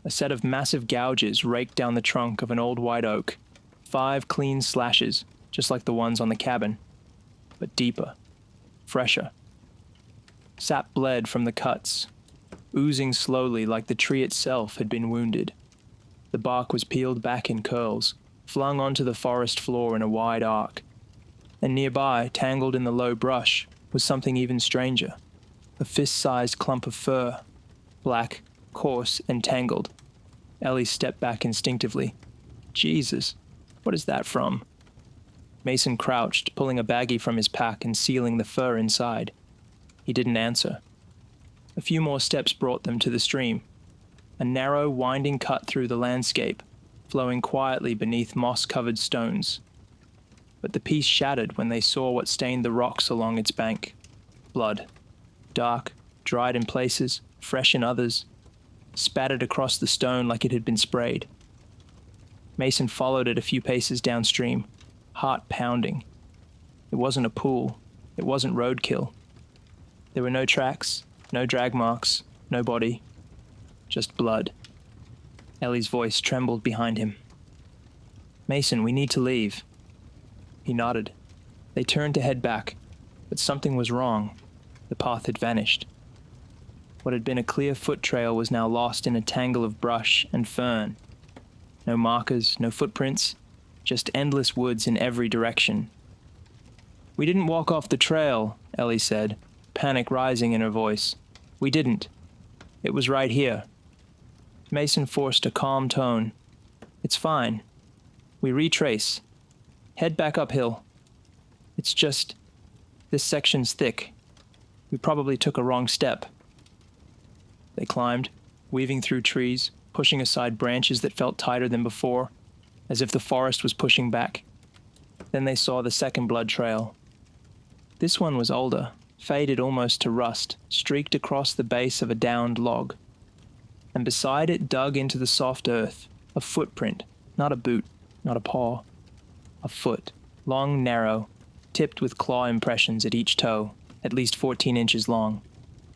Speaker 1: A set of massive gouges raked down the trunk of an old white oak. 5 clean slashes, just like the ones on the cabin, but deeper, fresher. Sap bled from the cuts, oozing slowly like the tree itself had been wounded. The bark was peeled back in curls, flung onto the forest floor in a wide arc. And nearby, tangled in the low brush, was something even stranger. A fist-sized clump of fur, black, coarse, and tangled. Ellie stepped back instinctively. Jesus, what is that from? Mason crouched, pulling a baggie from his pack and sealing the fur inside. He didn't answer. A few more steps brought them to the stream, a narrow, winding cut through the landscape, flowing quietly beneath moss-covered stones. But the peace shattered when they saw what stained the rocks along its bank. Blood. Dark, dried in places, fresh in others, spattered across the stone like it had been sprayed. Mason followed it a few paces downstream, heart pounding. It wasn't a pool. It wasn't roadkill. There were no tracks, no drag marks, no body. Just blood. Ellie's voice trembled behind him. "Mason, we need to leave." He nodded. They turned to head back, but something was wrong. The path had vanished. What had been a clear foot trail was now lost in a tangle of brush and fern. No markers, no footprints, just endless woods in every direction. "We didn't walk off the trail," Ellie said, panic rising in her voice. "We didn't. It was right here." Mason forced a calm tone. "It's fine. We retrace. Head back uphill. It's just, this section's thick. We probably took a wrong step." They climbed, weaving through trees, pushing aside branches that felt tighter than before, as if the forest was pushing back. Then they saw the second blood trail. This one was older, faded almost to rust, streaked across the base of a downed log. And beside it, dug into the soft earth, a footprint, not a boot, not a paw. A foot, long, narrow, tipped with claw impressions at each toe, at least 14 inches long.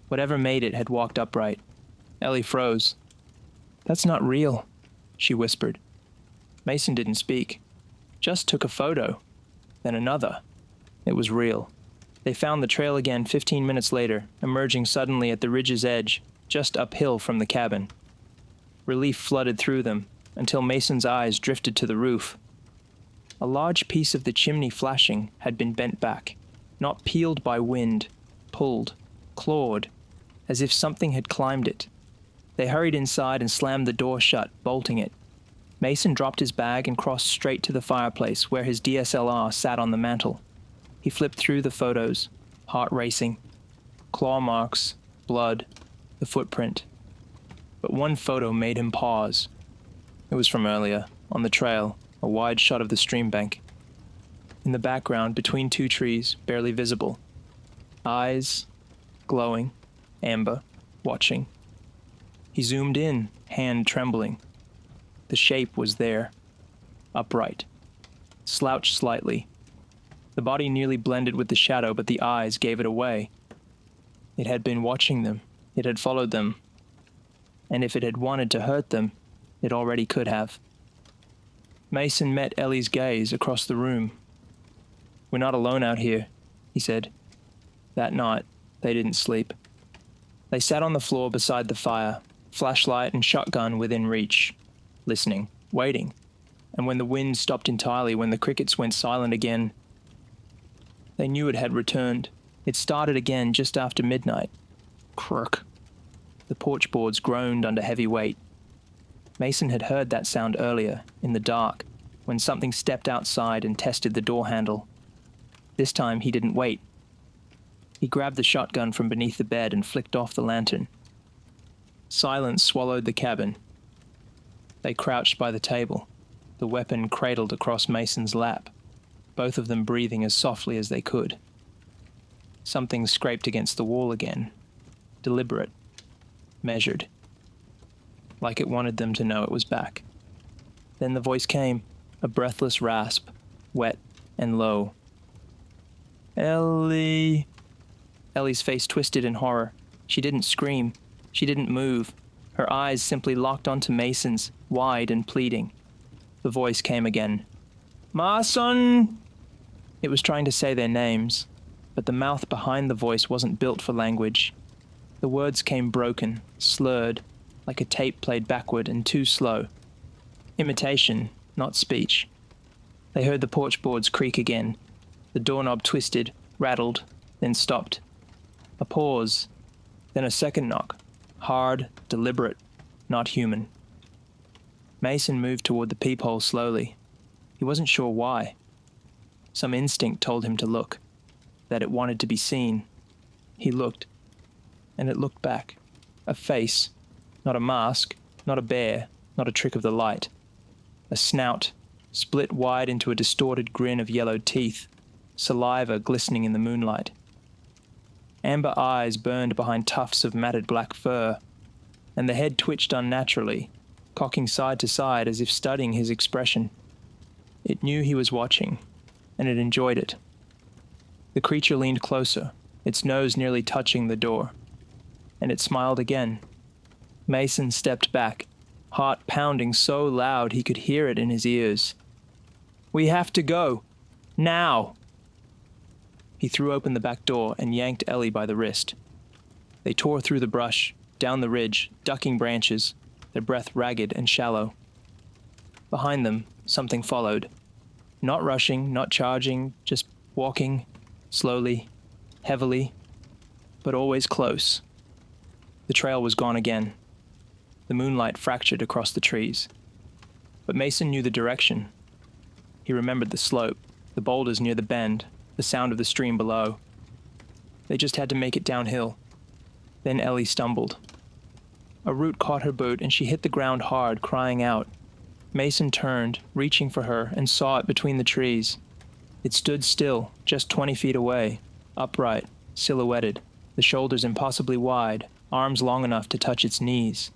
Speaker 1: Whatever made it had walked upright. Ellie froze. "That's not real," she whispered. Mason didn't speak. Just took a photo. Then another. It was real. They found the trail again 15 minutes later, emerging suddenly at the ridge's edge, just uphill from the cabin. Relief flooded through them, until Mason's eyes drifted to the roof. A large piece of the chimney flashing had been bent back, not peeled by wind, pulled, clawed, as if something had climbed it. They hurried inside and slammed the door shut, bolting it. Mason dropped his bag and crossed straight to the fireplace where his DSLR sat on the mantel. He flipped through the photos, heart racing. Claw marks, blood, the footprint. But one photo made him pause. It was from earlier, on the trail, a wide shot of the stream bank. In the background, between 2 trees, barely visible. Eyes, glowing, amber, watching. He zoomed in, hand trembling. The shape was there. upright. Slouched slightly. The body nearly blended with the shadow, but the eyes gave it away. It had been watching them. It had followed them. And if it had wanted to hurt them, it already could have. Mason met Ellie's gaze across the room. "We're not alone out here," he said. That night, they didn't sleep. They sat on the floor beside the fire, flashlight and shotgun within reach, listening, waiting. And when the wind stopped entirely, when the crickets went silent again, they knew it had returned. It started again just after midnight. Croak. The porch boards groaned under heavy weight. Mason had heard that sound earlier, in the dark, when something stepped outside and tested the door handle. This time he didn't wait. He grabbed the shotgun from beneath the bed and flicked off the lantern. Silence swallowed the cabin. They crouched by the table, the weapon cradled across Mason's lap, both of them breathing as softly as they could. Something scraped against the wall again, deliberate, measured, like it wanted them to know it was back. Then the voice came, a breathless rasp, wet and low. "Ellie." Ellie's face twisted in horror. She didn't scream. She didn't move. Her eyes simply locked onto Mason's, wide and pleading. The voice came again. "My son!" It was trying to say their names, but the mouth behind the voice wasn't built for language. The words came broken, slurred, like a tape played backward and too slow. Imitation, not speech. They heard the porch boards creak again. The doorknob twisted, rattled, then stopped. A pause, then a second knock. Hard, deliberate, not human. Mason moved toward the peephole slowly. He wasn't sure why. Some instinct told him to look, that it wanted to be seen. He looked, and it looked back. A face, not a mask, not a bear, not a trick of the light. A snout, split wide into a distorted grin of yellowed teeth, saliva glistening in the moonlight. Amber eyes burned behind tufts of matted black fur, and the head twitched unnaturally, cocking side to side as if studying his expression. It knew he was watching, and it enjoyed it. The creature leaned closer, its nose nearly touching the door, and it smiled again. Mason stepped back, heart pounding so loud he could hear it in his ears. "We have to go. Now!" He threw open the back door and yanked Ellie by the wrist. They tore through the brush, down the ridge, ducking branches, their breath ragged and shallow. Behind them, something followed. Not rushing, not charging, just walking, slowly, heavily, but always close. The trail was gone again. The moonlight fractured across the trees. But Mason knew the direction. He remembered the slope, the boulders near the bend, the sound of the stream below. They just had to make it downhill. Then Ellie stumbled. A root caught her boot and she hit the ground hard, crying out. Mason turned, reaching for her, and saw it between the trees. It stood still, just 20 feet away, upright, silhouetted, the shoulders impossibly wide, arms long enough to touch its knees.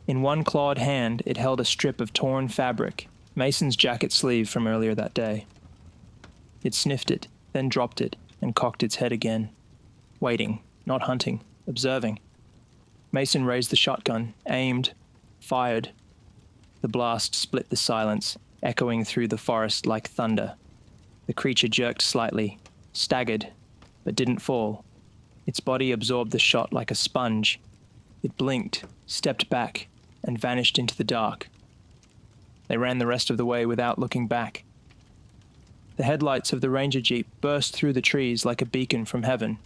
Speaker 1: In one clawed hand, it held a strip of torn fabric, Mason's jacket sleeve from earlier that day. It sniffed it, then dropped it, and cocked its head again. Waiting, not hunting, observing. Mason raised the shotgun, aimed, fired. The blast split the silence, echoing through the forest like thunder. The creature jerked slightly, staggered, but didn't fall. Its body absorbed the shot like a sponge. It blinked, stepped back, and vanished into the dark. They ran the rest of the way without looking back. The headlights of the Ranger Jeep burst through the trees like a beacon from heaven.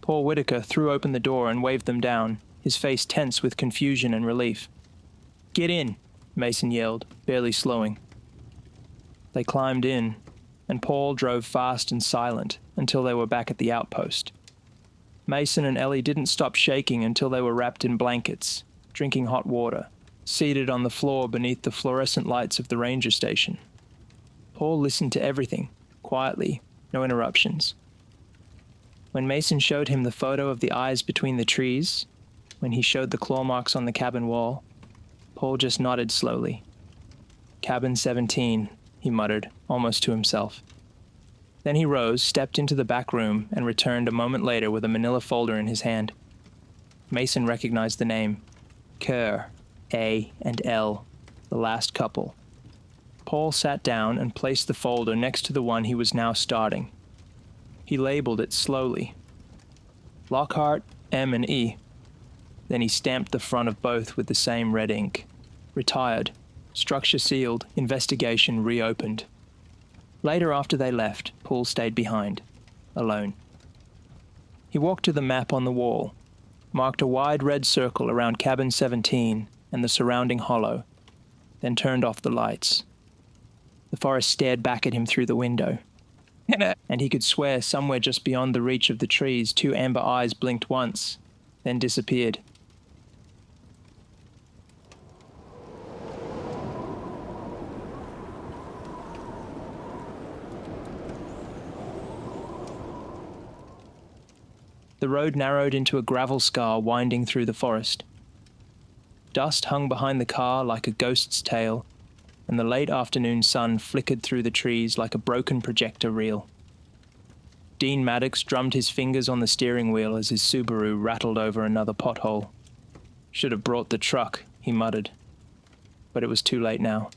Speaker 1: Paul Whitaker threw open the door and waved them down, his face tense with confusion and relief. "Get in," Mason yelled, barely slowing. They climbed in, and Paul drove fast and silent until they were back at the outpost. Mason and Ellie didn't stop shaking until they were wrapped in blankets, drinking hot water, seated on the floor beneath the fluorescent lights of the ranger station. Paul listened to everything, quietly, no interruptions. When Mason showed him the photo of the eyes between the trees, when he showed the claw marks on the cabin wall, Paul just nodded slowly. Cabin 17, he muttered, almost to himself. Then he rose, stepped into the back room, and returned a moment later with a manila folder in his hand. Mason recognized the name. Kerr, A and L, the last couple. Paul sat down and placed the folder next to the one he was now starting. He labeled it slowly. Lockhart, M and E. Then he stamped the front of both with the same red ink. Retired. Structure sealed. Investigation reopened. Later, after they left, Paul stayed behind, alone. He walked to the map on the wall, marked a wide red circle around Cabin 17 and the surrounding hollow, then turned off the lights. The forest stared back at him through the window, and he could swear somewhere just beyond the reach of the trees 2 amber eyes blinked once, then disappeared. The road narrowed into a gravel scar winding through the forest. Dust hung behind the car like a ghost's tail, and the late afternoon sun flickered through the trees like a broken projector reel. Dean Maddox drummed his fingers on the steering wheel as his Subaru rattled over another pothole. Should have brought the truck, he muttered. But it was too late now.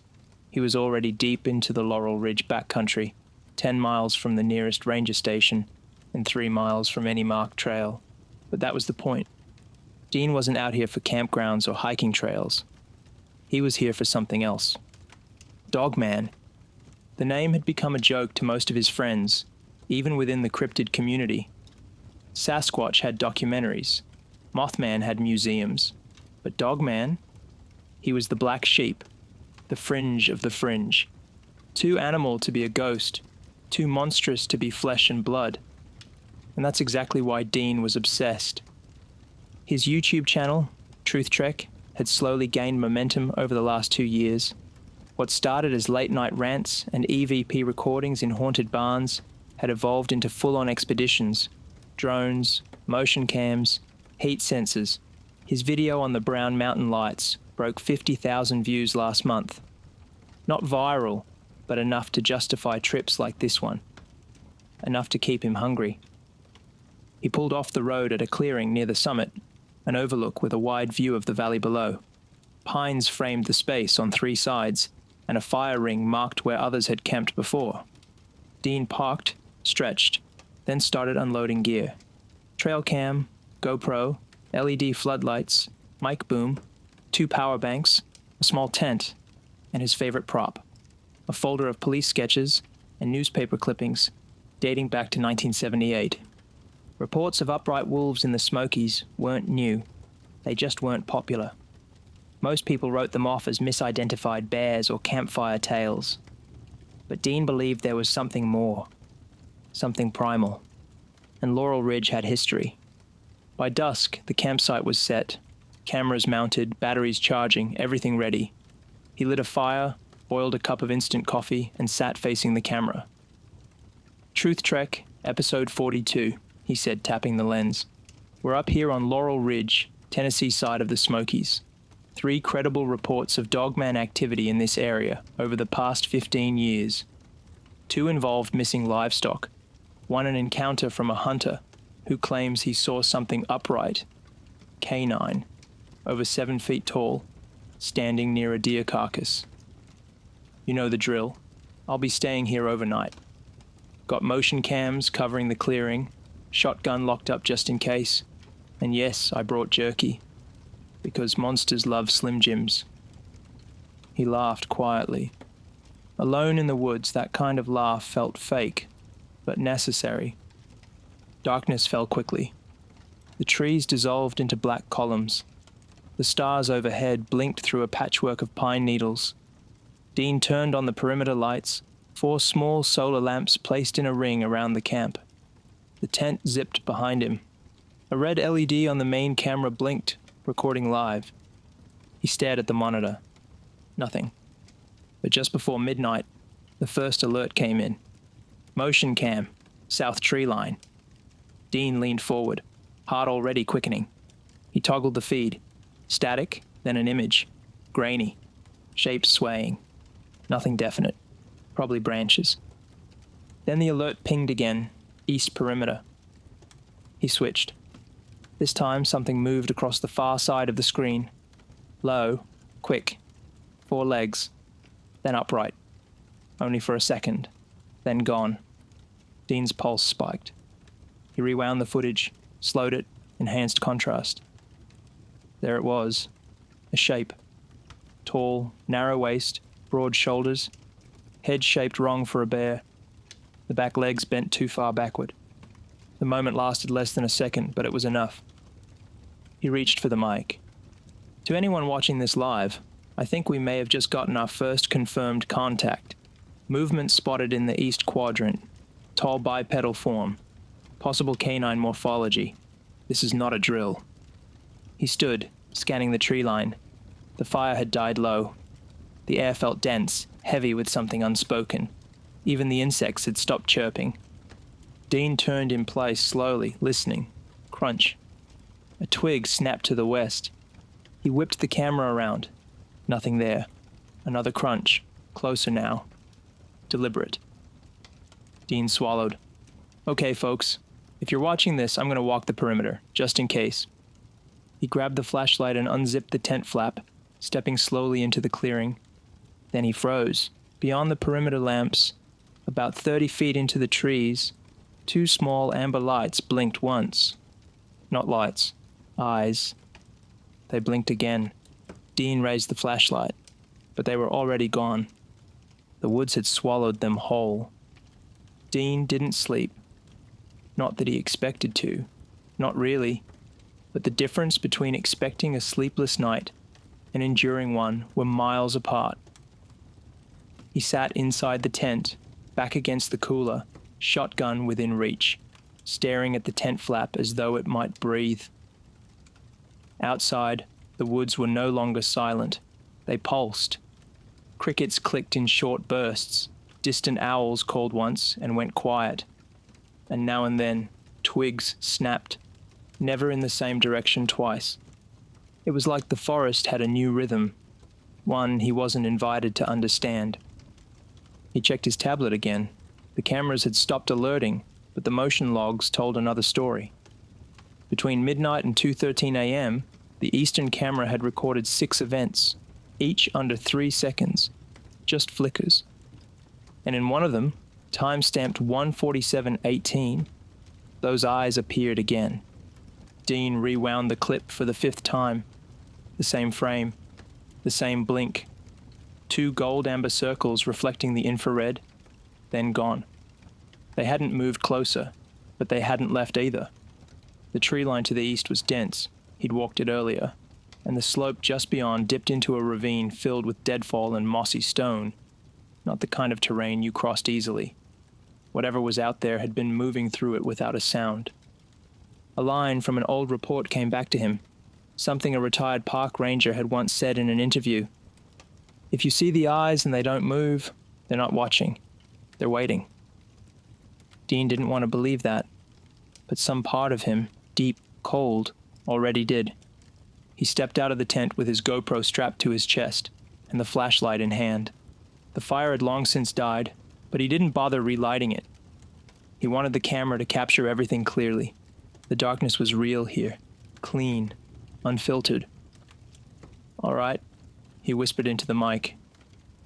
Speaker 1: He was already deep into the Laurel Ridge backcountry, 10 miles from the nearest ranger station, and 3 miles from any marked trail. But that was the point. Dean wasn't out here for campgrounds or hiking trails. He was here for something else. Dogman. The name had become a joke to most of his friends, even within the cryptid community. Sasquatch had documentaries. Mothman had museums. But Dogman? He was the black sheep, the fringe of the fringe. Too animal to be a ghost, too monstrous to be flesh and blood. And that's exactly why Dean was obsessed. His YouTube channel, Truth Trek, had slowly gained momentum over the last 2 years. What started as late-night rants and EVP recordings in haunted barns had evolved into full-on expeditions, drones, motion cams, heat sensors. His video on the Brown Mountain Lights broke 50,000 views last month. Not viral, but enough to justify trips like this one. Enough to keep him hungry. He pulled off the road at a clearing near the summit, an overlook with a wide view of the valley below. Pines framed the space on 3 sides, and a fire ring marked where others had camped before. Dean parked, stretched, then started unloading gear. Trail cam, GoPro, LED floodlights, mic boom, 2 power banks, a small tent, and his favorite prop, a folder of police sketches and newspaper clippings dating back to 1978. Reports of upright wolves in the Smokies weren't new. They just weren't popular. Most people wrote them off as misidentified bears or campfire tales. But Dean believed there was something more. Something primal. And Laurel Ridge had history. By dusk, the campsite was set. Cameras mounted, batteries charging, everything ready. He lit a fire, boiled a cup of instant coffee, and sat facing the camera. Truth Trek, episode 42. He said, tapping the lens. We're up here on Laurel Ridge, Tennessee side of the Smokies. 3 credible reports of Dogman activity in this area over the past 15 years. 2 involved missing livestock. 1 an encounter from a hunter who claims he saw something upright, canine, over 7 feet tall, standing near a deer carcass. You know the drill. I'll be staying here overnight. Got motion cams covering the clearing, shotgun locked up just in case, and yes, I brought jerky, because monsters love Slim Jims. He laughed quietly. Alone in the woods, that kind of laugh felt fake, but necessary. Darkness fell quickly. The trees dissolved into black columns. The stars overhead blinked through a patchwork of pine needles. Dean turned on the perimeter lights, 4 small solar lamps placed in a ring around the camp. The tent zipped behind him. A red LED on the main camera blinked, recording live. He stared at the monitor. Nothing. But just before midnight, the first alert came in. Motion cam, south tree line. Dean leaned forward, heart already quickening. He toggled the feed. Static, then an image. Grainy. Shapes swaying. Nothing definite. Probably branches. Then the alert pinged again, east perimeter. He switched. This time something moved across the far side of the screen. Low, quick, 4 legs, then upright. Only for a second, then gone. Dean's pulse spiked. He rewound the footage, slowed it, enhanced contrast. There it was, a shape. Tall, narrow waist, broad shoulders, head shaped wrong for a bear. The back legs bent too far backward. The moment lasted less than a second, but it was enough. He reached for the mic. To anyone watching this live, I think we may have just gotten our first confirmed contact. Movement spotted in the east quadrant. Tall bipedal form. Possible canine morphology. This is not a drill. He stood, scanning the tree line. The fire had died low. The air felt dense, heavy with something unspoken. Even the insects had stopped chirping. Dean turned in place slowly, listening. Crunch. A twig snapped to the west. He whipped the camera around. Nothing there. Another crunch. Closer now. Deliberate. Dean swallowed. Okay, folks. If you're watching this, I'm going to walk the perimeter, just in case. He grabbed the flashlight and unzipped the tent flap, stepping slowly into the clearing. Then he froze. Beyond the perimeter lamps, about 30 feet into the trees, 2 small amber lights blinked once. Not lights. Eyes. They blinked again. Dean raised the flashlight, but they were already gone. The woods had swallowed them whole. Dean didn't sleep. Not that he expected to. Not really. But the difference between expecting a sleepless night and enduring one were miles apart. He sat inside the tent, back against the cooler, shotgun within reach, staring at the tent flap as though it might breathe. Outside, the woods were no longer silent. They pulsed. Crickets clicked in short bursts. Distant owls called once and went quiet. And now and then, twigs snapped, never in the same direction twice. It was like the forest had a new rhythm, one he wasn't invited to understand. He checked his tablet again. The cameras had stopped alerting, but the motion logs told another story. Between midnight and 2:13 a.m., the eastern camera had recorded 6 events, each under 3 seconds, just flickers. And in one of them, time-stamped 1:47:18, those eyes appeared again. Dean rewound the clip for the 5th time. The same frame, the same blink. 2 gold amber circles reflecting the infrared, then gone. They hadn't moved closer, but they hadn't left either. The tree line to the east was dense. He'd walked it earlier, and the slope just beyond dipped into a ravine filled with deadfall and mossy stone. Not the kind of terrain you crossed easily. Whatever was out there had been moving through it without a sound. A line from an old report came back to him, something a retired park ranger had once said in an interview. If you see the eyes and they don't move, they're not watching. They're waiting. Dean didn't want to believe that, but some part of him, deep, cold, already did. He stepped out of the tent with his GoPro strapped to his chest and the flashlight in hand. The fire had long since died, but he didn't bother relighting it. He wanted the camera to capture everything clearly. The darkness was real here, clean, unfiltered. All right, he whispered into the mic.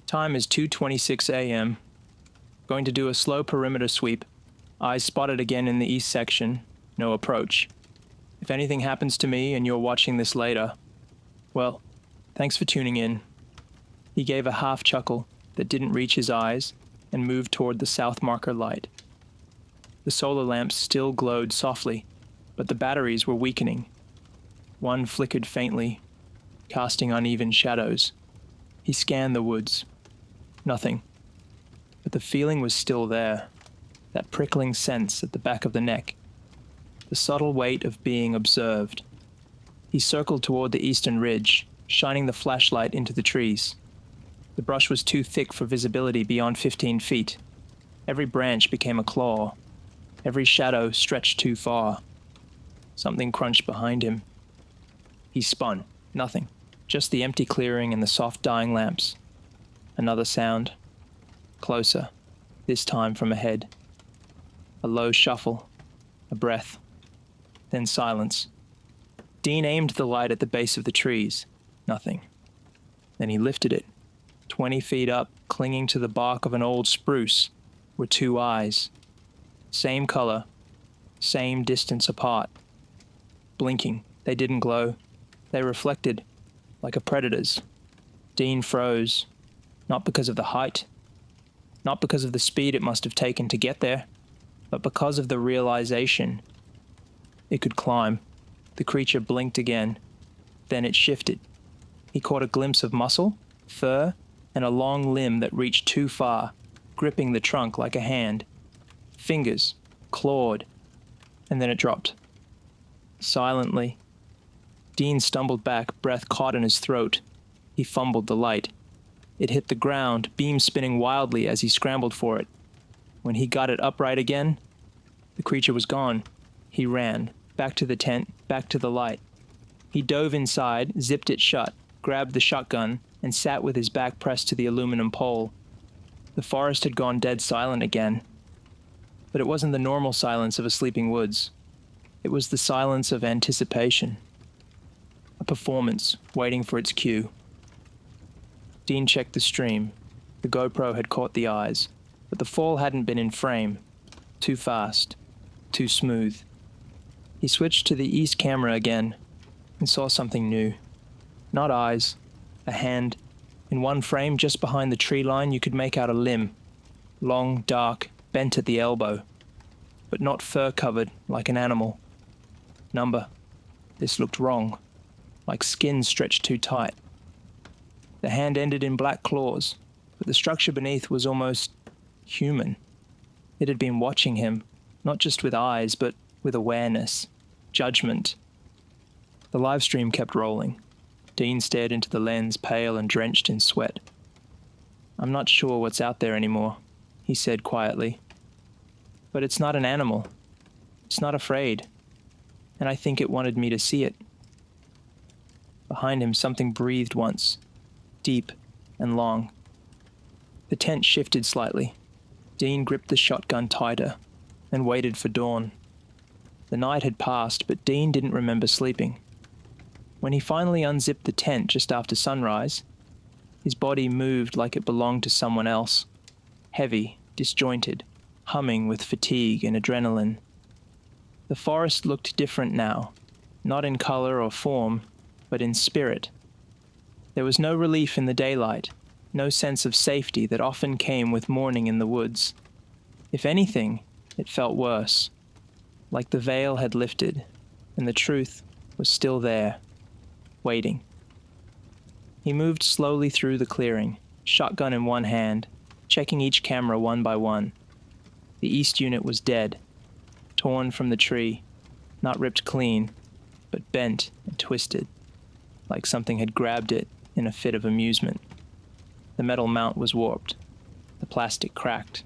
Speaker 1: Time is 2:26 a.m. Going to do a slow perimeter sweep. Eyes spotted again in the east section. No approach. If anything happens to me and you're watching this later, well, thanks for tuning in. He gave a half chuckle that didn't reach his eyes and moved toward the south marker light. The solar lamps still glowed softly, but the batteries were weakening. One flickered faintly, casting uneven shadows. He scanned the woods. Nothing. But the feeling was still there, that prickling sense at the back of the neck, the subtle weight of being observed. He circled toward the eastern ridge, shining the flashlight into the trees. The brush was too thick for visibility beyond 15 feet. Every branch became a claw. Every shadow stretched too far. Something crunched behind him. He spun. Nothing. Just the empty clearing and the soft dying lamps. Another sound. Closer, this time from ahead. A low shuffle, a breath, then silence. Dean aimed the light at the base of the trees. Nothing. Then he lifted it. 20 feet up, clinging to the bark of an old spruce, were two eyes. Same color, same distance apart. Blinking, they didn't glow. They reflected, like a predator's. Dean froze, not because of the height, not because of the speed it must have taken to get there, but because of the realization it could climb. The creature blinked again. Then it shifted. He caught a glimpse of muscle, fur, and a long limb that reached too far, gripping the trunk like a hand. Fingers, clawed, and then it dropped. Silently. Dean stumbled back, breath caught in his throat. He fumbled the light. It hit the ground, beam spinning wildly as he scrambled for it. When he got it upright again, the creature was gone. He ran, back to the tent, back to the light. He dove inside, zipped it shut, grabbed the shotgun, and sat with his back pressed to the aluminum pole. The forest had gone dead silent again. But it wasn't the normal silence of a sleeping woods. It was the silence of anticipation. A performance, waiting for its cue. Dean checked the stream. The GoPro had caught the eyes, but the fall hadn't been in frame. Too fast. Too smooth. He switched to the east camera again and saw something new. Not eyes. A hand. In one frame, just behind the tree line, you could make out a limb. Long, dark, bent at the elbow. But not fur-covered, like an animal. Number. This looked wrong. Like skin stretched too tight. The hand ended in black claws, but the structure beneath was almost human. It had been watching him, not just with eyes, but with awareness, judgment. The livestream kept rolling. Dean stared into the lens, pale and drenched in sweat. "I'm not sure what's out there anymore," he said quietly. "But it's not an animal. It's not afraid. And I think it wanted me to see it." Behind him, something breathed once, deep and long. The tent shifted slightly. Dean gripped the shotgun tighter and waited for dawn. The night had passed, but Dean didn't remember sleeping. When he finally unzipped the tent just after sunrise, his body moved like it belonged to someone else, heavy, disjointed, humming with fatigue and adrenaline. The forest looked different now, not in color or form, but in spirit. There was no relief in the daylight, no sense of safety that often came with morning in the woods. If anything, it felt worse, like the veil had lifted, and the truth was still there, waiting. He moved slowly through the clearing, shotgun in one hand, checking each camera one by one. The east unit was dead, torn from the tree, not ripped clean, but bent and twisted, like something had grabbed it in a fit of amusement. The metal mount was warped, the plastic cracked,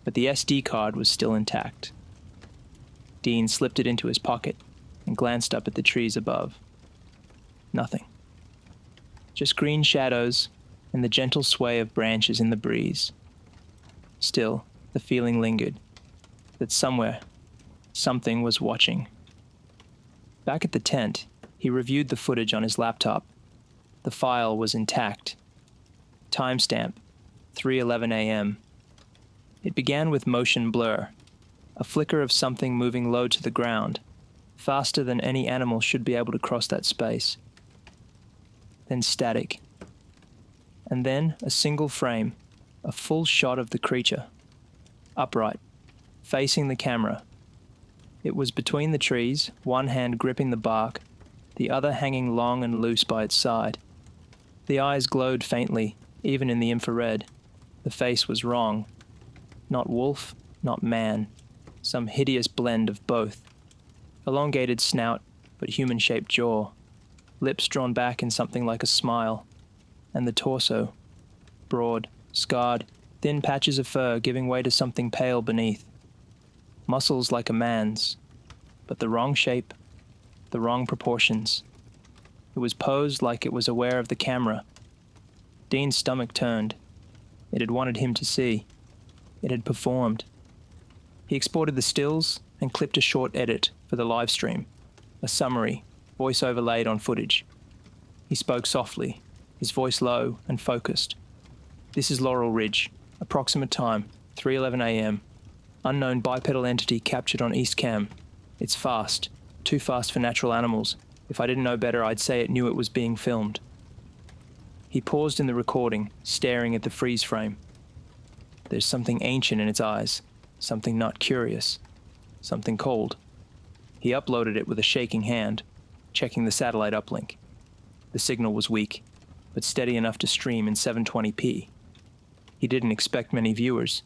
Speaker 1: but the SD card was still intact. Dean slipped it into his pocket and glanced up at the trees above. Nothing. Just green shadows and the gentle sway of branches in the breeze. Still, the feeling lingered, that somewhere, something was watching. Back at the tent, he reviewed the footage on his laptop. The file was intact. Timestamp, 3:11 a.m. It began with motion blur, a flicker of something moving low to the ground, faster than any animal should be able to cross that space. Then static. And then a single frame, a full shot of the creature. Upright, facing the camera. It was between the trees, one hand gripping the bark, the other hanging long and loose by its side. The eyes glowed faintly, even in the infrared. The face was wrong. Not wolf, not man. Some hideous blend of both. Elongated snout, but human-shaped jaw. Lips drawn back in something like a smile. And the torso. Broad, scarred, thin patches of fur giving way to something pale beneath. Muscles like a man's, but the wrong shape, the wrong proportions. It was posed like it was aware of the camera. Dean's stomach turned. It had wanted him to see. It had performed. He exported the stills and clipped a short edit for the live stream, a summary, voice overlaid on footage. He spoke softly, his voice low and focused. "This is Laurel Ridge. Approximate time, 3:11 a.m. Unknown bipedal entity captured on East Cam. It's fast. Too fast for natural animals. If I didn't know better, I'd say it knew it was being filmed." He paused in the recording, staring at the freeze frame. There's something ancient in its eyes, something not curious, something cold. He uploaded it with a shaking hand, checking the satellite uplink. The signal was weak, but steady enough to stream in 720p. He didn't expect many viewers,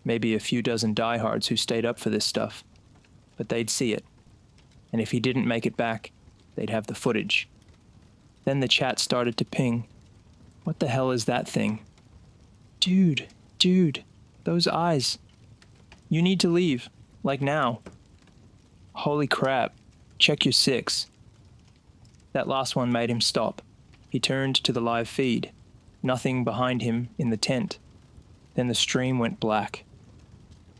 Speaker 1: maybe a few dozen diehards who stayed up for this stuff, but they'd see it. And if he didn't make it back, they'd have the footage. Then the chat started to ping. "What the hell is that thing? Dude, those eyes. You need to leave, like now. Holy crap, check your 6. That last one made him stop. He turned to the live feed. Nothing behind him in the tent. Then the stream went black.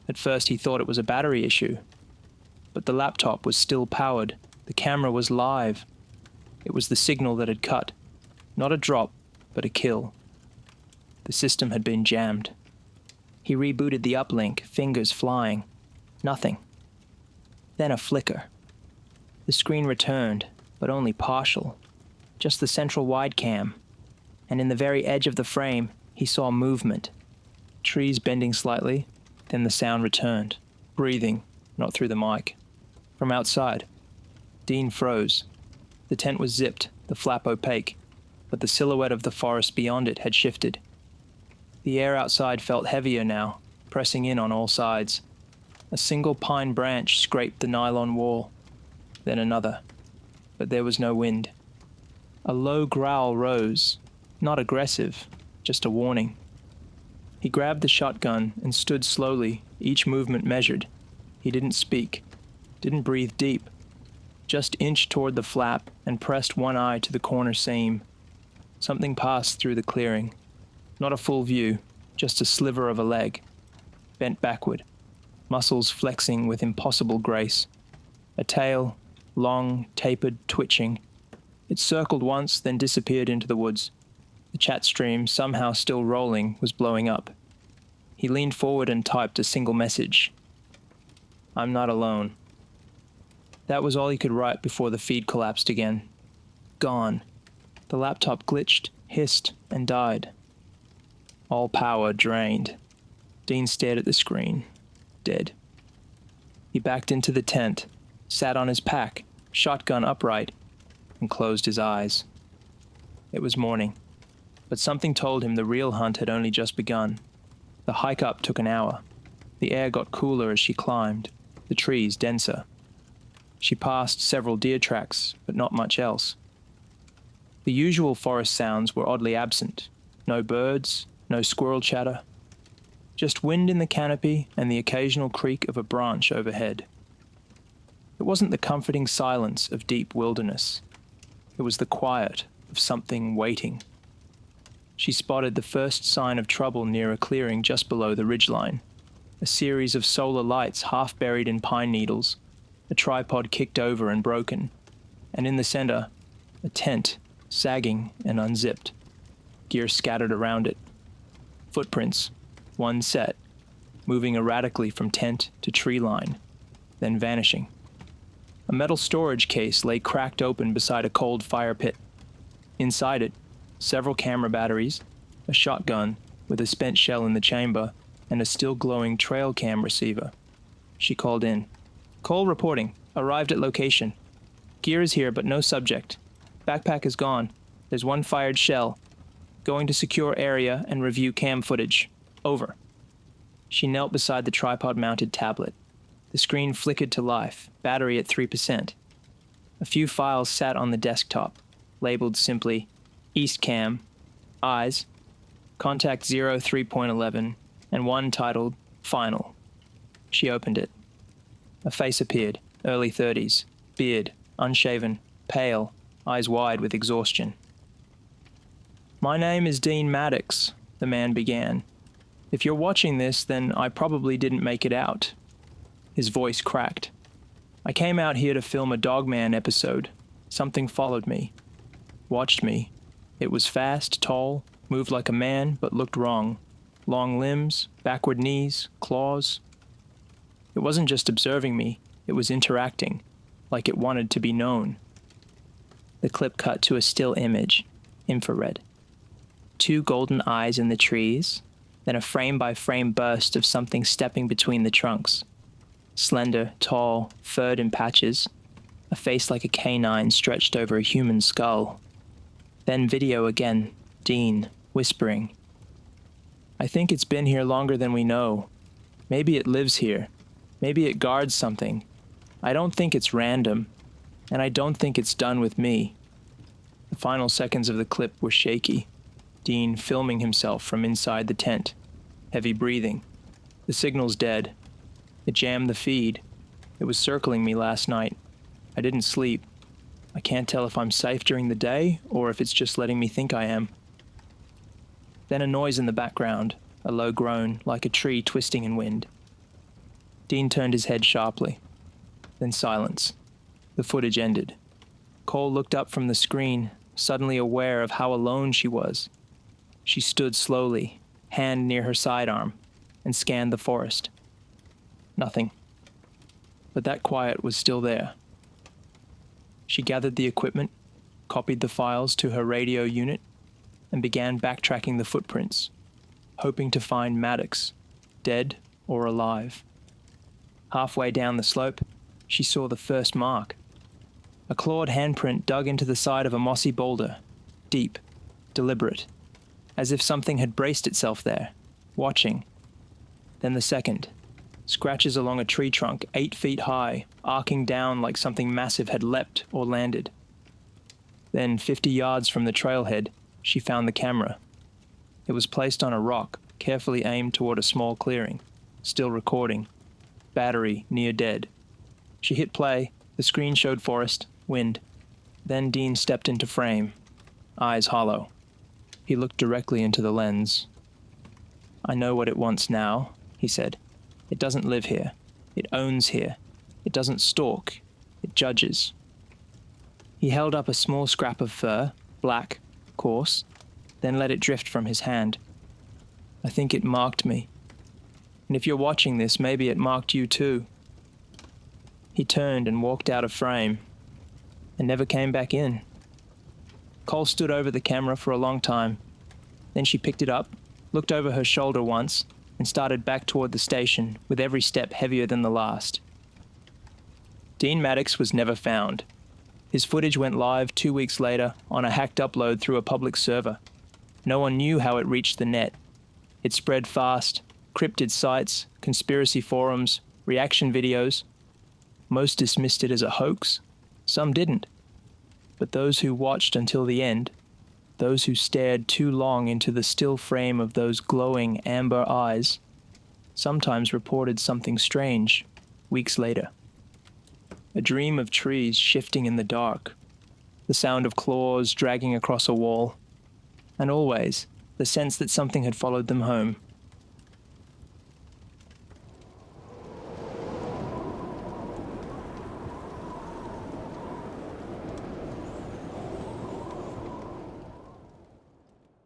Speaker 1: At first he thought it was a battery issue, but the laptop was still powered. The camera was live. It was the signal that had cut. Not a drop, but a kill. The system had been jammed. He rebooted the uplink, fingers flying. Nothing. Then a flicker. The screen returned, but only partial. Just the central wide cam. And in the very edge of the frame, he saw movement. Trees bending slightly, then the sound returned. Breathing, not through the mic. From outside. Dean froze. The tent was zipped, the flap opaque, but the silhouette of the forest beyond it had shifted. The air outside felt heavier now, pressing in on all sides. A single pine branch scraped the nylon wall, then another, but there was no wind. A low growl rose, not aggressive, just a warning. He grabbed the shotgun and stood slowly, each movement measured. He didn't speak, didn't breathe deep, just inched toward the flap and pressed one eye to the corner seam. Something passed through the clearing. Not a full view, just a sliver of a leg, bent backward, muscles flexing with impossible grace. A tail, long, tapered, twitching. It circled once, then disappeared into the woods. The chat stream, somehow still rolling, was blowing up. He leaned forward and typed a single message. "I'm not alone." That was all he could write before the feed collapsed again. Gone. The laptop glitched, hissed, and died. All power drained. Dean stared at the screen. Dead. He backed into the tent, sat on his pack, shotgun upright, and closed his eyes. It was morning, but something told him the real hunt had only just begun. The hike up took an hour. The air got cooler as she climbed, the trees denser. She passed several deer tracks, but not much else. The usual forest sounds were oddly absent. No birds, no squirrel chatter. Just wind in the canopy and the occasional creak of a branch overhead. It wasn't the comforting silence of deep wilderness. It was the quiet of something waiting. She spotted the first sign of trouble near a clearing just below the ridgeline. A series of solar lights half buried in pine needles, a tripod kicked over and broken, and in the center, a tent, sagging and unzipped, gear scattered around it. Footprints, one set, moving erratically from tent to tree line, then vanishing. A metal storage case lay cracked open beside a cold fire pit. Inside it, several camera batteries, a shotgun with a spent shell in the chamber, and a still glowing trail cam receiver. She called in. "Cole reporting. Arrived at location. Gear is here, but no subject. Backpack is gone. There's one fired shell. Going to secure area and review cam footage. Over." She knelt beside the tripod-mounted tablet. The screen flickered to life, battery at 3%. A few files sat on the desktop, labeled simply East Cam, Eyes, Contact 0 3.11, and one titled Final. She opened it. A face appeared, early 30s, beard, unshaven, pale, eyes wide with exhaustion. "My name is Dean Maddox," the man began. "If you're watching this, then I probably didn't make it out." His voice cracked. "I came out here to film a Dogman episode. Something followed me. Watched me. It was fast, tall, moved like a man, but looked wrong. Long limbs, backward knees, claws. It wasn't just observing me, it was interacting, like it wanted to be known." The clip cut to a still image, infrared. 2 golden eyes in the trees, then a frame-by-frame burst of something stepping between the trunks. Slender, tall, furred in patches, a face like a canine stretched over a human skull. Then video again, Dean, whispering. "I think it's been here longer than we know. Maybe it lives here. Maybe it guards something. I don't think it's random, and I don't think it's done with me." The final seconds of the clip were shaky. Dean filming himself from inside the tent. Heavy breathing. The signal's dead. It jammed the feed. It was circling me last night. I didn't sleep. I can't tell if I'm safe during the day or if it's just letting me think I am. Then a noise in the background, a low groan, like a tree twisting in wind. Dean turned his head sharply. Then silence. The footage ended. Cole looked up from the screen, suddenly aware of how alone she was. She stood slowly, hand near her sidearm, and scanned the forest. Nothing. But that quiet was still there. She gathered the equipment, copied the files to her radio unit, and began backtracking the footprints, hoping to find Maddox, dead or alive. Halfway down the slope, she saw the first mark. A clawed handprint dug into the side of a mossy boulder, deep, deliberate, as if something had braced itself there, watching. Then the second, scratches along a tree trunk 8 feet high, arcing down like something massive had leapt or landed. Then, 50 yards from the trailhead, she found the camera. It was placed on a rock, carefully aimed toward a small clearing, still recording. Battery near dead. She hit play, the screen showed forest, wind. Then Dean stepped into frame, eyes hollow. He looked directly into the lens. "I know what it wants now," he said. "It doesn't live here. It owns here. It doesn't stalk. It judges." He held up a small scrap of fur, black, coarse, then let it drift from his hand. "I think it marked me. And if you're watching this, maybe it marked you too." He turned and walked out of frame, and never came back in. Cole stood over the camera for a long time. Then she picked it up, looked over her shoulder once, and started back toward the station, with every step heavier than the last. Dean Maddox was never found. His footage went live 2 weeks later on a hacked upload through a public server. No one knew how it reached the net. It spread fast. Cryptid sites, conspiracy forums, reaction videos. Most dismissed it as a hoax. Some didn't. But those who watched until the end, those who stared too long into the still frame of those glowing amber eyes, sometimes reported something strange, weeks later. A dream of trees shifting in the dark, the sound of claws dragging across a wall, and always the sense that something had followed them home.